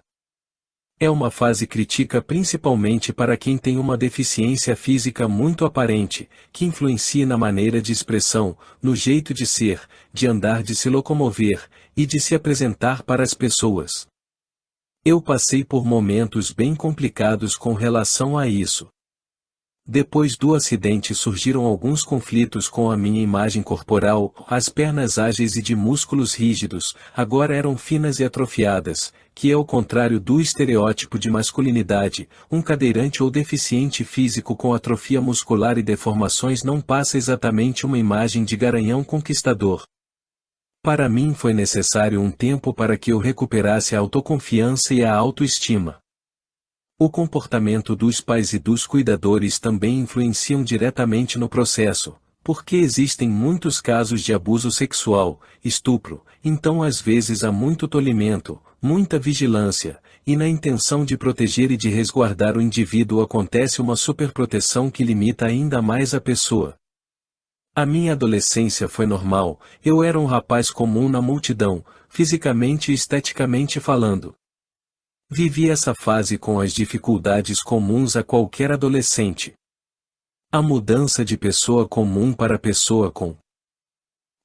É uma fase crítica principalmente para quem tem uma deficiência física muito aparente, que influencia na maneira de expressão, no jeito de ser, de andar, de se locomover, e de se apresentar para as pessoas. Eu passei por momentos bem complicados com relação a isso. Depois do acidente surgiram alguns conflitos com a minha imagem corporal, as pernas ágeis e de músculos rígidos, agora eram finas e atrofiadas, que é o contrário do estereótipo de masculinidade. Um cadeirante ou deficiente físico com atrofia muscular e deformações não passa exatamente uma imagem de garanhão conquistador. Para mim foi necessário um tempo para que eu recuperasse a autoconfiança e a autoestima. O comportamento dos pais e dos cuidadores também influenciam diretamente no processo, porque existem muitos casos de abuso sexual, estupro, então às vezes há muito tolimento, muita vigilância, e na intenção de proteger e de resguardar o indivíduo acontece uma superproteção que limita ainda mais a pessoa. A minha adolescência foi normal, eu era um rapaz comum na multidão, fisicamente e esteticamente falando. Vivi essa fase com as dificuldades comuns a qualquer adolescente. A mudança de pessoa comum para pessoa com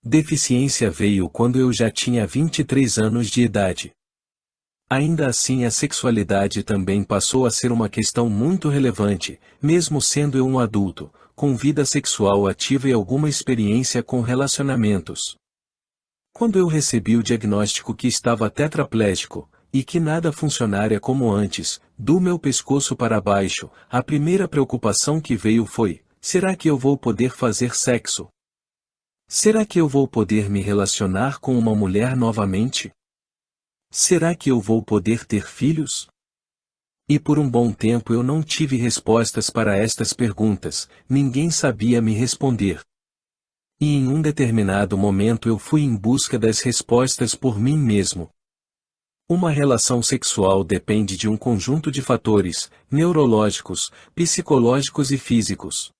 deficiência veio quando eu já tinha 23 anos de idade. Ainda assim, a sexualidade também passou a ser uma questão muito relevante, mesmo sendo eu um adulto, com vida sexual ativa e alguma experiência com relacionamentos. Quando eu recebi o diagnóstico que estava tetraplégico, e que nada funcionaria como antes, do meu pescoço para baixo, a primeira preocupação que veio foi: será que eu vou poder fazer sexo? Será que eu vou poder me relacionar com uma mulher novamente? Será que eu vou poder ter filhos? E por um bom tempo eu não tive respostas para estas perguntas, ninguém sabia me responder. E em um determinado momento eu fui em busca das respostas por mim mesmo. Uma relação sexual depende de um conjunto de fatores, neurológicos, psicológicos e físicos.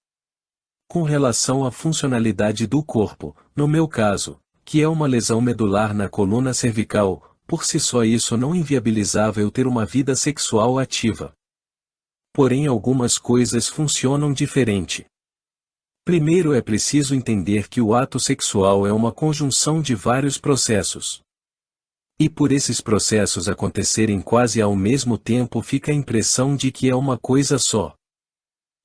Com relação à funcionalidade do corpo, no meu caso, que é uma lesão medular na coluna cervical, por si só isso não inviabilizava eu ter uma vida sexual ativa. Porém algumas coisas funcionam diferente. Primeiro é preciso entender que o ato sexual é uma conjunção de vários processos. E por esses processos acontecerem quase ao mesmo tempo fica a impressão de que é uma coisa só.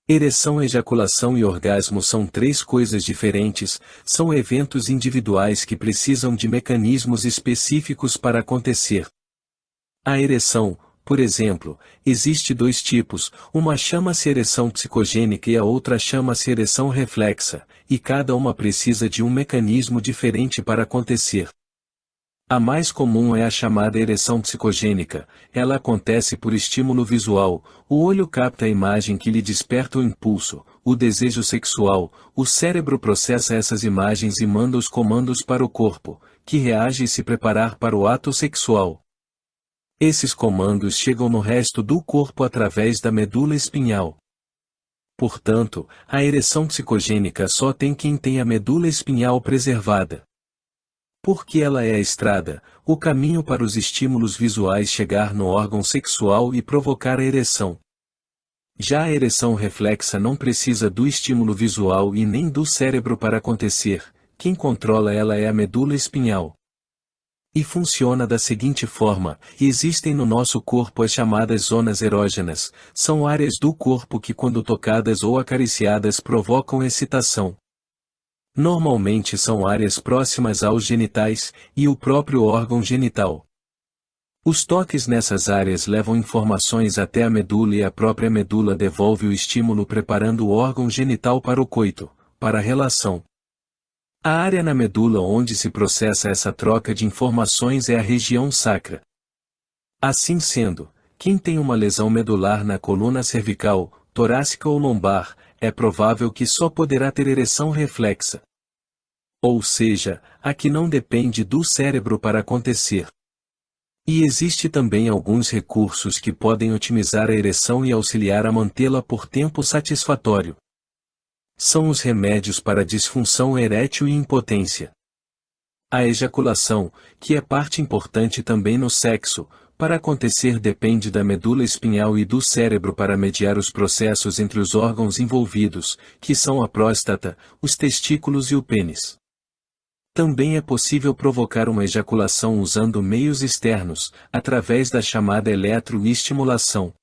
Ereção, ejaculação e orgasmo são três coisas diferentes, são eventos individuais que precisam de mecanismos específicos para acontecer. A ereção, por exemplo, existe dois tipos, uma chama-se ereção psicogênica e a outra chama-se ereção reflexa, e cada uma precisa de um mecanismo diferente para acontecer. A mais comum é a chamada ereção psicogênica, ela acontece por estímulo visual, o olho capta a imagem que lhe desperta o impulso, o desejo sexual, o cérebro processa essas imagens e manda os comandos para o corpo, que reage e se preparar para o ato sexual. Esses comandos chegam no resto do corpo através da medula espinhal. Portanto, a ereção psicogênica só tem quem tem a medula espinhal preservada. Porque ela é a estrada, o caminho para os estímulos visuais chegar no órgão sexual e provocar a ereção. Já a ereção reflexa não precisa do estímulo visual e nem do cérebro para acontecer, quem controla ela é a medula espinhal. E funciona da seguinte forma: existem no nosso corpo as chamadas zonas erógenas, são áreas do corpo que quando tocadas ou acariciadas provocam excitação. Normalmente são áreas próximas aos genitais, e o próprio órgão genital. Os toques nessas áreas levam informações até a medula e a própria medula devolve o estímulo preparando o órgão genital para o coito, para a relação. A área na medula onde se processa essa troca de informações é a região sacra. Assim sendo, quem tem uma lesão medular na coluna cervical, torácica ou lombar, é provável que só poderá ter ereção reflexa. Ou seja, a que não depende do cérebro para acontecer. E existe também alguns recursos que podem otimizar a ereção e auxiliar a mantê-la por tempo satisfatório. São os remédios para disfunção erétil e impotência. A ejaculação, que é parte importante também no sexo, para acontecer depende da medula espinhal e do cérebro para mediar os processos entre os órgãos envolvidos, que são a próstata, os testículos e o pênis. Também é possível provocar uma ejaculação usando meios externos, através da chamada eletroestimulação.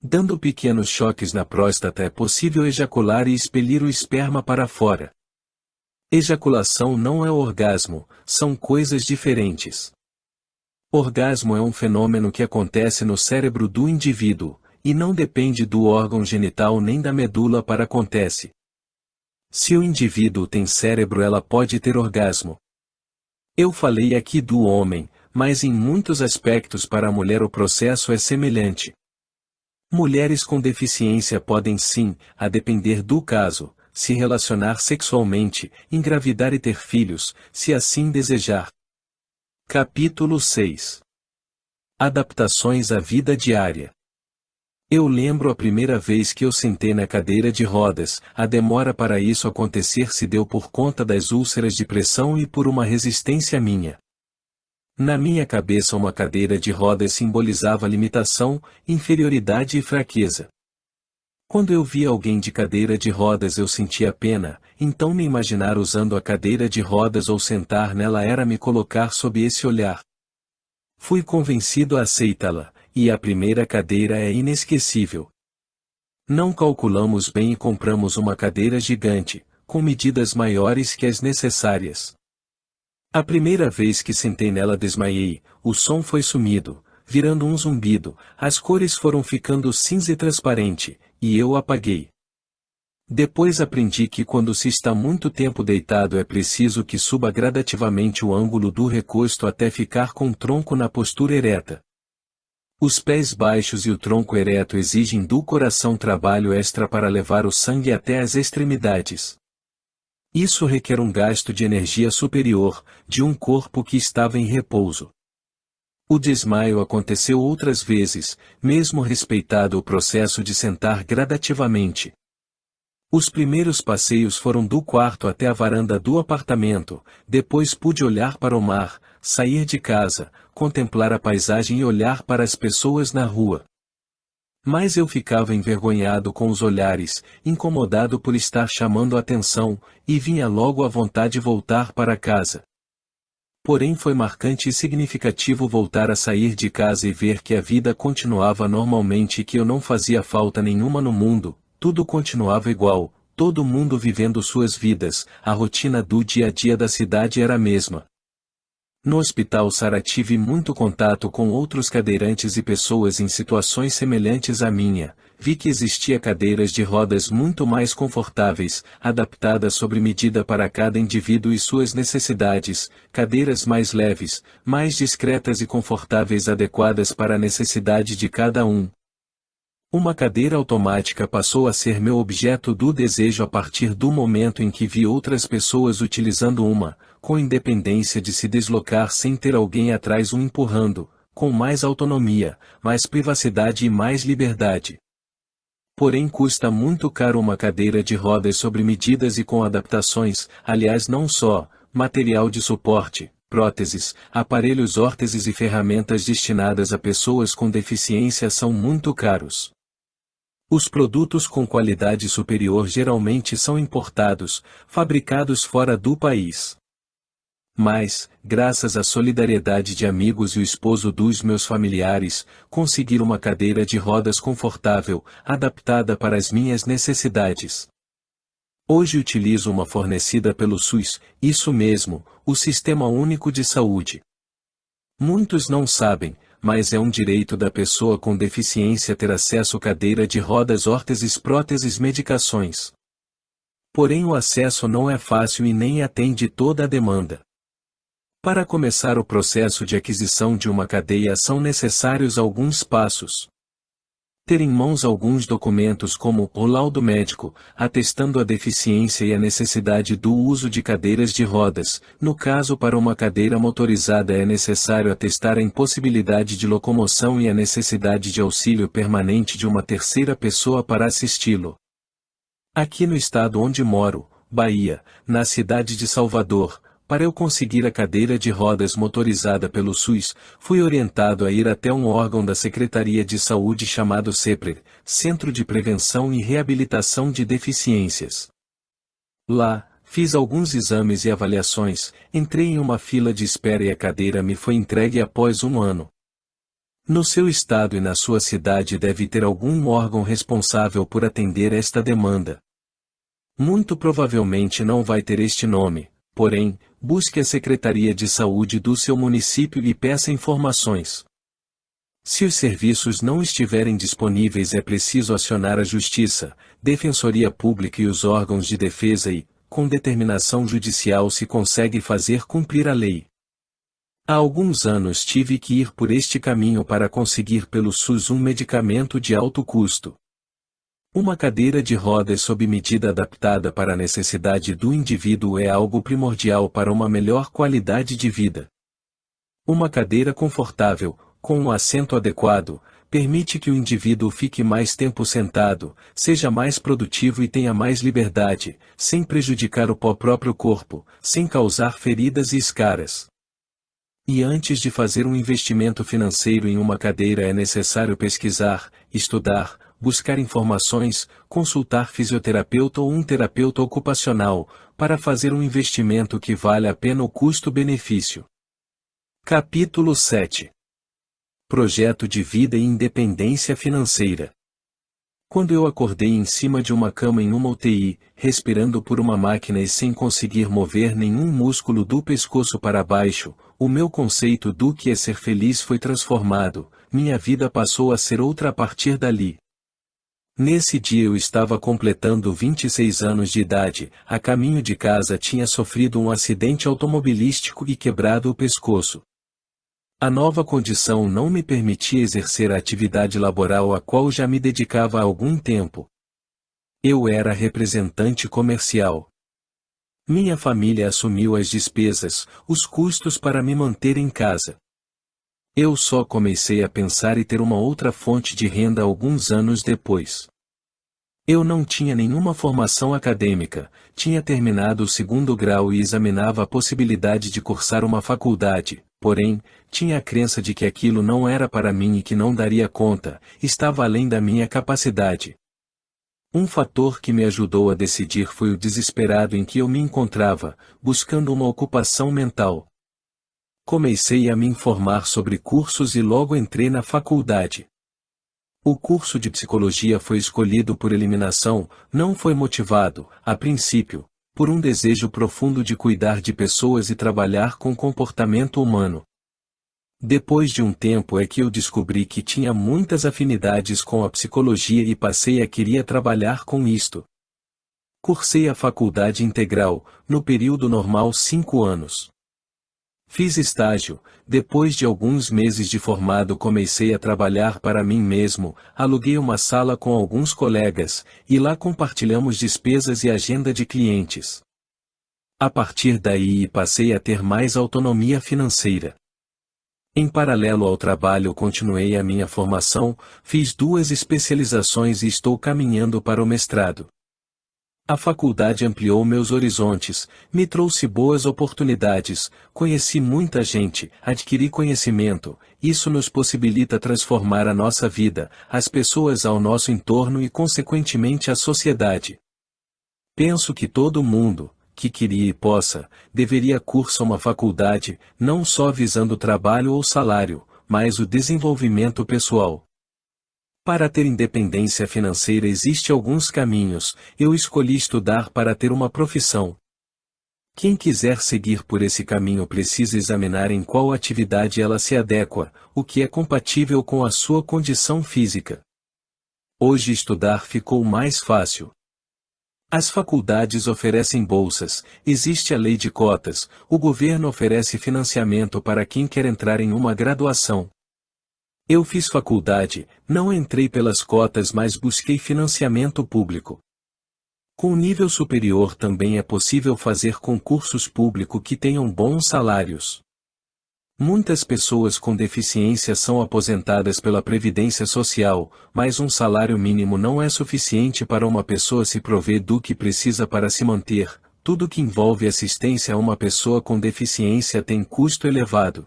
Dando pequenos choques na próstata é possível ejacular e expelir o esperma para fora. Ejaculação não é orgasmo, são coisas diferentes. Orgasmo é um fenômeno que acontece no cérebro do indivíduo, e não depende do órgão genital nem da medula para acontece. Se o indivíduo tem cérebro ela pode ter orgasmo. Eu falei aqui do homem, mas em muitos aspectos para a mulher o processo é semelhante. Mulheres com deficiência podem sim, a depender do caso, se relacionar sexualmente, engravidar e ter filhos, se assim desejar. Capítulo 6. Adaptações à vida diária. Eu lembro a primeira vez que eu sentei na cadeira de rodas, a demora para isso acontecer se deu por conta das úlceras de pressão e por uma resistência minha. Na minha cabeça uma cadeira de rodas simbolizava limitação, inferioridade e fraqueza. Quando eu via alguém de cadeira de rodas eu sentia pena, então me imaginar usando a cadeira de rodas ou sentar nela era me colocar sob esse olhar. Fui convencido a aceitá-la, e a primeira cadeira é inesquecível. Não calculamos bem e compramos uma cadeira gigante, com medidas maiores que as necessárias. A primeira vez que sentei nela desmaiei, o som foi sumido, virando um zumbido, as cores foram ficando cinza e transparente, e eu apaguei. Depois aprendi que quando se está muito tempo deitado é preciso que suba gradativamente o ângulo do recosto até ficar com o tronco na postura ereta. Os pés baixos e o tronco ereto exigem do coração trabalho extra para levar o sangue até as extremidades. Isso requer um gasto de energia superior, de um corpo que estava em repouso. O desmaio aconteceu outras vezes, mesmo respeitado o processo de sentar gradativamente. Os primeiros passeios foram do quarto até a varanda do apartamento, depois pude olhar para o mar, sair de casa, contemplar a paisagem e olhar para as pessoas na rua. Mas eu ficava envergonhado com os olhares, incomodado por estar chamando a atenção, e vinha logo a vontade de voltar para casa. Porém foi marcante e significativo voltar a sair de casa e ver que a vida continuava normalmente e que eu não fazia falta nenhuma no mundo, tudo continuava igual, todo mundo vivendo suas vidas, a rotina do dia a dia da cidade era a mesma. No Hospital Sara tive muito contato com outros cadeirantes e pessoas em situações semelhantes à minha. Vi que existia cadeiras de rodas muito mais confortáveis, adaptadas sob medida para cada indivíduo e suas necessidades, cadeiras mais leves, mais discretas e confortáveis adequadas para a necessidade de cada um. Uma cadeira automática passou a ser meu objeto do desejo a partir do momento em que vi outras pessoas utilizando uma, com independência de se deslocar sem ter alguém atrás o empurrando, com mais autonomia, mais privacidade e mais liberdade. Porém custa muito caro uma cadeira de rodas sob medidas e com adaptações, aliás não só, material de suporte, próteses, aparelhos órteses e ferramentas destinadas a pessoas com deficiência são muito caros. Os produtos com qualidade superior geralmente são importados, fabricados fora do país. Mas, graças à solidariedade de amigos e o esposo dos meus familiares, consegui uma cadeira de rodas confortável, adaptada para as minhas necessidades. Hoje utilizo uma fornecida pelo SUS, isso mesmo, o Sistema Único de Saúde. Muitos não sabem, mas é um direito da pessoa com deficiência ter acesso à cadeira de rodas, órteses, próteses, medicações. Porém o acesso não é fácil e nem atende toda a demanda. Para começar o processo de aquisição de uma cadeira são necessários alguns passos. Ter em mãos alguns documentos como o laudo médico, atestando a deficiência e a necessidade do uso de cadeiras de rodas. No caso para uma cadeira motorizada é necessário atestar a impossibilidade de locomoção e a necessidade de auxílio permanente de uma terceira pessoa para assisti-lo. Aqui no estado onde moro, Bahia, na cidade de Salvador, para eu conseguir a cadeira de rodas motorizada pelo SUS, fui orientado a ir até um órgão da Secretaria de Saúde chamado CEPRE, Centro de Prevenção e Reabilitação de Deficiências. Lá, fiz alguns exames e avaliações, entrei em uma fila de espera e a cadeira me foi entregue após um ano. No seu estado e na sua cidade deve ter algum órgão responsável por atender esta demanda. Muito provavelmente não vai ter este nome. Porém, busque a Secretaria de Saúde do seu município e peça informações. Se os serviços não estiverem disponíveis é preciso acionar a Justiça, Defensoria Pública e os órgãos de defesa e, com determinação judicial se consegue fazer cumprir a lei. Há alguns anos tive que ir por este caminho para conseguir pelo SUS um medicamento de alto custo. Uma cadeira de rodas sob medida adaptada para a necessidade do indivíduo é algo primordial para uma melhor qualidade de vida. Uma cadeira confortável, com um assento adequado, permite que o indivíduo fique mais tempo sentado, seja mais produtivo e tenha mais liberdade, sem prejudicar o próprio corpo, sem causar feridas e escaras. E antes de fazer um investimento financeiro em uma cadeira é necessário pesquisar, estudar, buscar informações, consultar fisioterapeuta ou um terapeuta ocupacional, para fazer um investimento que vale a pena o custo-benefício. Capítulo 7. Projeto de vida e independência financeira. Quando eu acordei em cima de uma cama em uma UTI, respirando por uma máquina e sem conseguir mover nenhum músculo do pescoço para baixo, o meu conceito do que é ser feliz foi transformado, minha vida passou a ser outra a partir dali. Nesse dia eu estava completando 26 anos de idade, a caminho de casa tinha sofrido um acidente automobilístico e quebrado o pescoço. A nova condição não me permitia exercer a atividade laboral a qual já me dedicava há algum tempo. Eu era representante comercial. Minha família assumiu as despesas, os custos para me manter em casa. Eu só comecei a pensar em ter uma outra fonte de renda alguns anos depois. Eu não tinha nenhuma formação acadêmica, tinha terminado o 2º grau e examinava a possibilidade de cursar uma faculdade, porém, tinha a crença de que aquilo não era para mim e que não daria conta, estava além da minha capacidade. Um fator que me ajudou a decidir foi o desesperado em que eu me encontrava, buscando uma ocupação mental. Comecei a me informar sobre cursos e logo entrei na faculdade. O curso de psicologia foi escolhido por eliminação, não foi motivado, a princípio, por um desejo profundo de cuidar de pessoas e trabalhar com comportamento humano. Depois de um tempo é que eu descobri que tinha muitas afinidades com a psicologia e passei a querer trabalhar com isto. Cursei a faculdade integral, no período normal 5 anos. Fiz estágio, depois de alguns meses de formado comecei a trabalhar para mim mesmo, aluguei uma sala com alguns colegas, e lá compartilhamos despesas e agenda de clientes. A partir daí passei a ter mais autonomia financeira. Em paralelo ao trabalho continuei a minha formação, fiz 2 especializações e estou caminhando para o mestrado. A faculdade ampliou meus horizontes, me trouxe boas oportunidades, conheci muita gente, adquiri conhecimento, isso nos possibilita transformar a nossa vida, as pessoas ao nosso entorno e consequentemente a sociedade. Penso que todo mundo, que queria e possa, deveria cursar uma faculdade, não só visando trabalho ou salário, mas o desenvolvimento pessoal. Para ter independência financeira existem alguns caminhos, eu escolhi estudar para ter uma profissão. Quem quiser seguir por esse caminho precisa examinar em qual atividade ela se adequa, o que é compatível com a sua condição física. Hoje estudar ficou mais fácil. As faculdades oferecem bolsas, existe a lei de cotas, o governo oferece financiamento para quem quer entrar em uma graduação. Eu fiz faculdade, não entrei pelas cotas mas busquei financiamento público. Com nível superior também é possível fazer concursos públicos que tenham bons salários. Muitas pessoas com deficiência são aposentadas pela Previdência Social, mas um salário mínimo não é suficiente para uma pessoa se prover do que precisa para se manter. Tudo que envolve assistência a uma pessoa com deficiência tem custo elevado.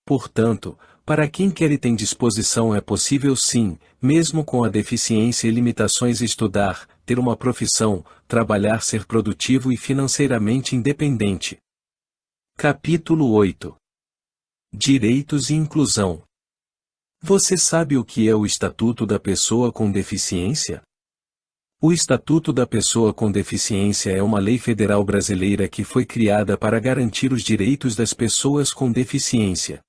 Portanto, para quem quer e tem disposição é possível sim, mesmo com a deficiência e limitações estudar, ter uma profissão, trabalhar, ser produtivo e financeiramente independente. Capítulo 8. Direitos e inclusão. Você sabe o que é o Estatuto da Pessoa com Deficiência? O Estatuto da Pessoa com Deficiência é uma lei federal brasileira que foi criada para garantir os direitos das pessoas com deficiência.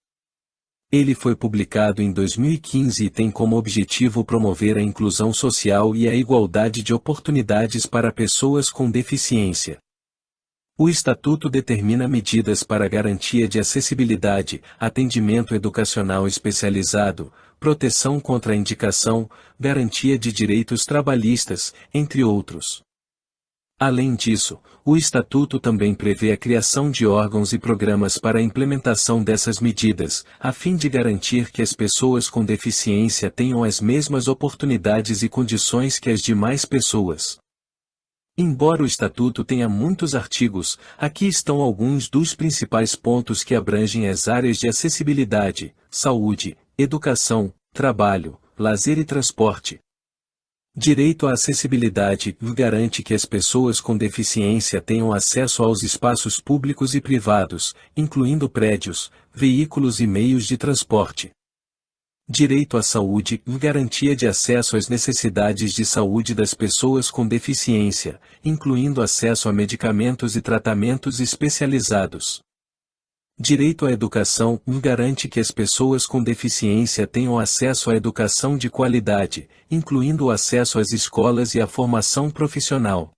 Ele foi publicado em 2015 e tem como objetivo promover a inclusão social e a igualdade de oportunidades para pessoas com deficiência. O Estatuto determina medidas para garantia de acessibilidade, atendimento educacional especializado, proteção contra a indicação, garantia de direitos trabalhistas, entre outros. Além disso, o Estatuto também prevê a criação de órgãos e programas para a implementação dessas medidas, a fim de garantir que as pessoas com deficiência tenham as mesmas oportunidades e condições que as demais pessoas. Embora o Estatuto tenha muitos artigos, aqui estão alguns dos principais pontos que abrangem as áreas de acessibilidade, saúde, educação, trabalho, lazer e transporte. Direito à acessibilidade garante que as pessoas com deficiência tenham acesso aos espaços públicos e privados, incluindo prédios, veículos e meios de transporte. Direito à saúde garantia de acesso às necessidades de saúde das pessoas com deficiência, incluindo acesso a medicamentos e tratamentos especializados. Direito à educação garante que as pessoas com deficiência tenham acesso à educação de qualidade, incluindo o acesso às escolas e à formação profissional.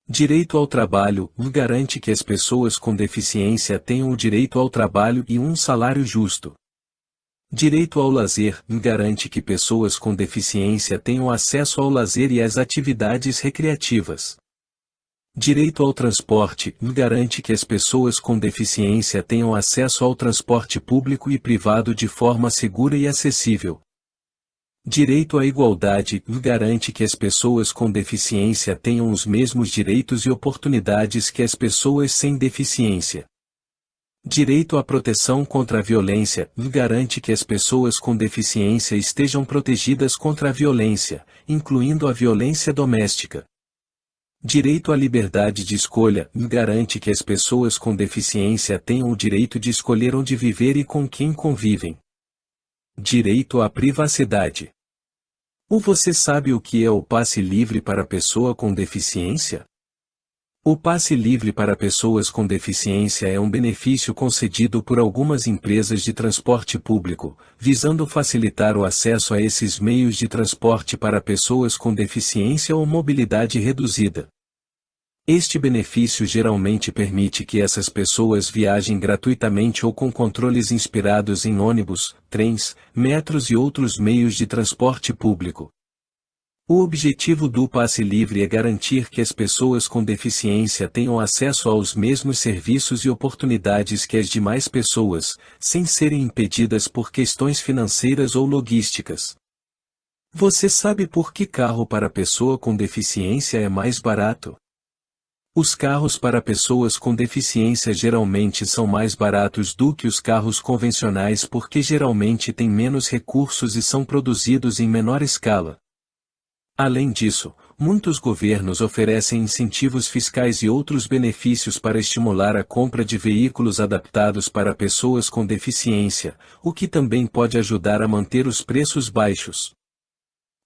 Direito ao trabalho garante que as pessoas com deficiência tenham o direito ao trabalho e um salário justo. Direito ao lazer garante que pessoas com deficiência tenham acesso ao lazer e às atividades recreativas. Direito ao transporte garante que as pessoas com deficiência tenham acesso ao transporte público e privado de forma segura e acessível. Direito à igualdade garante que as pessoas com deficiência tenham os mesmos direitos e oportunidades que as pessoas sem deficiência. Direito à proteção contra a violência garante que as pessoas com deficiência estejam protegidas contra a violência, incluindo a violência doméstica. Direito à liberdade de escolha garante que as pessoas com deficiência tenham o direito de escolher onde viver e com quem convivem. Direito à privacidade. Ou você sabe o que é o passe livre para pessoa com deficiência? O passe livre para pessoas com deficiência é um benefício concedido por algumas empresas de transporte público, visando facilitar o acesso a esses meios de transporte para pessoas com deficiência ou mobilidade reduzida. Este benefício geralmente permite que essas pessoas viajem gratuitamente ou com controles inspirados em ônibus, trens, metros e outros meios de transporte público. O objetivo do passe livre é garantir que as pessoas com deficiência tenham acesso aos mesmos serviços e oportunidades que as demais pessoas, sem serem impedidas por questões financeiras ou logísticas. Você sabe por que carro para pessoa com deficiência é mais barato? Os carros para pessoas com deficiência geralmente são mais baratos do que os carros convencionais porque geralmente têm menos recursos e são produzidos em menor escala. Além disso, muitos governos oferecem incentivos fiscais e outros benefícios para estimular a compra de veículos adaptados para pessoas com deficiência, o que também pode ajudar a manter os preços baixos.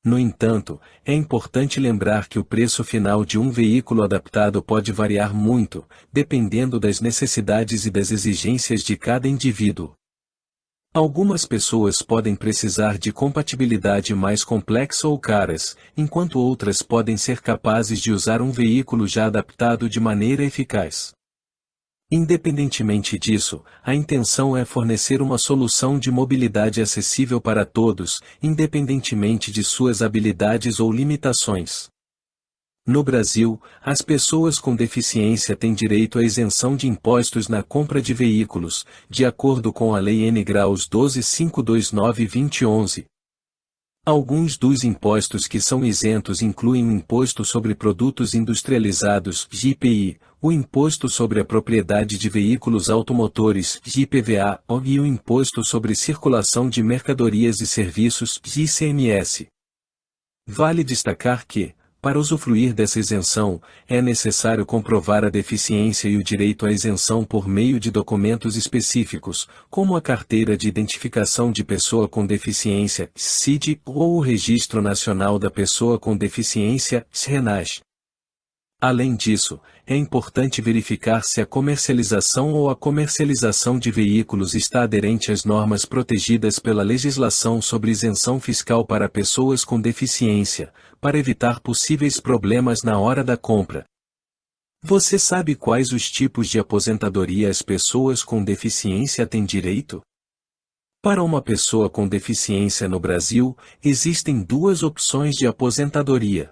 No entanto, é importante lembrar que o preço final de um veículo adaptado pode variar muito, dependendo das necessidades e das exigências de cada indivíduo. Algumas pessoas podem precisar de compatibilidade mais complexa ou caras, enquanto outras podem ser capazes de usar um veículo já adaptado de maneira eficaz. Independentemente disso, a intenção é fornecer uma solução de mobilidade acessível para todos, independentemente de suas habilidades ou limitações. No Brasil, as pessoas com deficiência têm direito à isenção de impostos na compra de veículos, de acordo com a Lei N. Graus 12.529/2011. Alguns dos impostos que são isentos incluem o Imposto sobre Produtos Industrializados, IPI, o Imposto sobre a Propriedade de Veículos Automotores, IPVA, e o Imposto sobre Circulação de Mercadorias e Serviços, ICMS. Vale destacar que, para usufruir dessa isenção, é necessário comprovar a deficiência e o direito à isenção por meio de documentos específicos, como a Carteira de Identificação de Pessoa com Deficiência, CID, ou o Registro Nacional da Pessoa com Deficiência, RENASC. Além disso, é importante verificar se a comercialização ou a comercialização de veículos está aderente às normas protegidas pela legislação sobre isenção fiscal para pessoas com deficiência, para evitar possíveis problemas na hora da compra. Você sabe quais os tipos de aposentadoria as pessoas com deficiência têm direito? Para uma pessoa com deficiência no Brasil, existem duas opções de aposentadoria.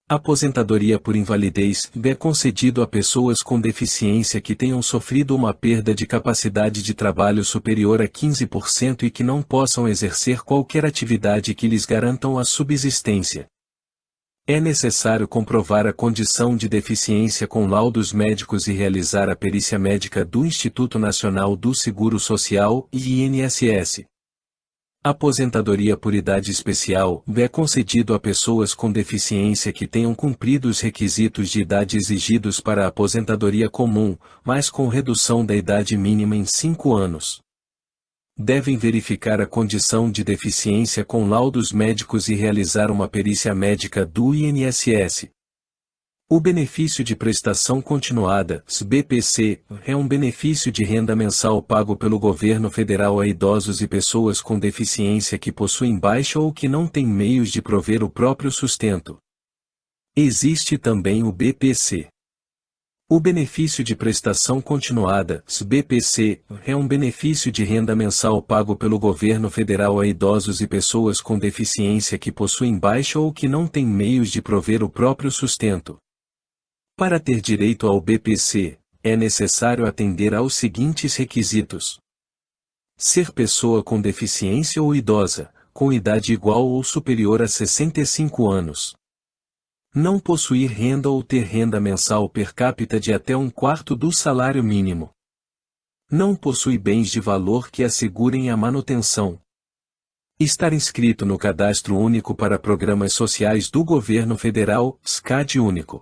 Aposentadoria por invalidez é concedido a pessoas com deficiência que tenham sofrido uma perda de capacidade de trabalho superior a 15% e que não possam exercer qualquer atividade que lhes garantam a subsistência. É necessário comprovar a condição de deficiência com laudos médicos e realizar a perícia médica do Instituto Nacional do Seguro Social e INSS. Aposentadoria por idade especial é concedido a pessoas com deficiência que tenham cumprido os requisitos de idade exigidos para a aposentadoria comum, mas com redução da idade mínima em 5 anos. Devem verificar a condição de deficiência com laudos médicos e realizar uma perícia médica do INSS. O benefício de prestação continuada, BPC, é um benefício de renda mensal pago pelo governo federal a idosos e pessoas com deficiência que possuem baixa ou que não têm meios de prover o próprio sustento. Existe também o BPC. O benefício de prestação continuada, BPC, é um benefício de renda mensal pago pelo governo federal a idosos e pessoas com deficiência que possuem baixa ou que não têm meios de prover o próprio sustento. Para ter direito ao BPC, é necessário atender aos seguintes requisitos: ser pessoa com deficiência ou idosa, com idade igual ou superior a 65 anos. Não possuir renda ou ter renda mensal per capita de até 1/4 do salário mínimo. Não possui bens de valor que assegurem a manutenção. Estar inscrito no Cadastro Único para Programas Sociais do Governo Federal, SCAD Único.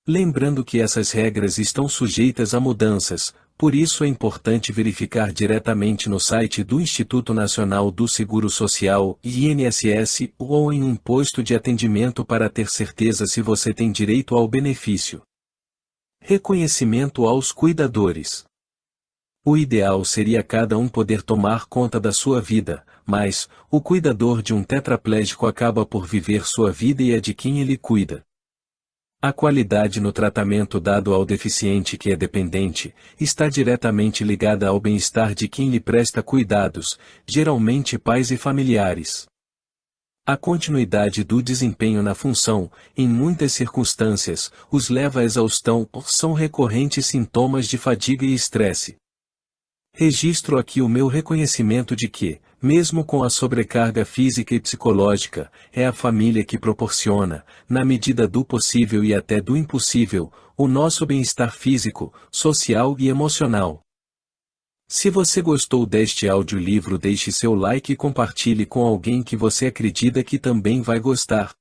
Lembrando que essas regras estão sujeitas a mudanças, por isso é importante verificar diretamente no site do Instituto Nacional do Seguro Social, INSS, ou em um posto de atendimento para ter certeza se você tem direito ao benefício. Reconhecimento aos cuidadores. O ideal seria cada um poder tomar conta da sua vida, mas o cuidador de um tetraplégico acaba por viver sua vida e a de quem ele cuida. A qualidade no tratamento dado ao deficiente que é dependente, está diretamente ligada ao bem-estar de quem lhe presta cuidados, geralmente pais e familiares. A continuidade do desempenho na função, em muitas circunstâncias, os leva à exaustão ou são recorrentes sintomas de fadiga e estresse. Registro aqui o meu reconhecimento de que, mesmo com a sobrecarga física e psicológica, é a família que proporciona, na medida do possível e até do impossível, o nosso bem-estar físico, social e emocional. Se você gostou deste audiolivro, deixe seu like e compartilhe com alguém que você acredita que também vai gostar.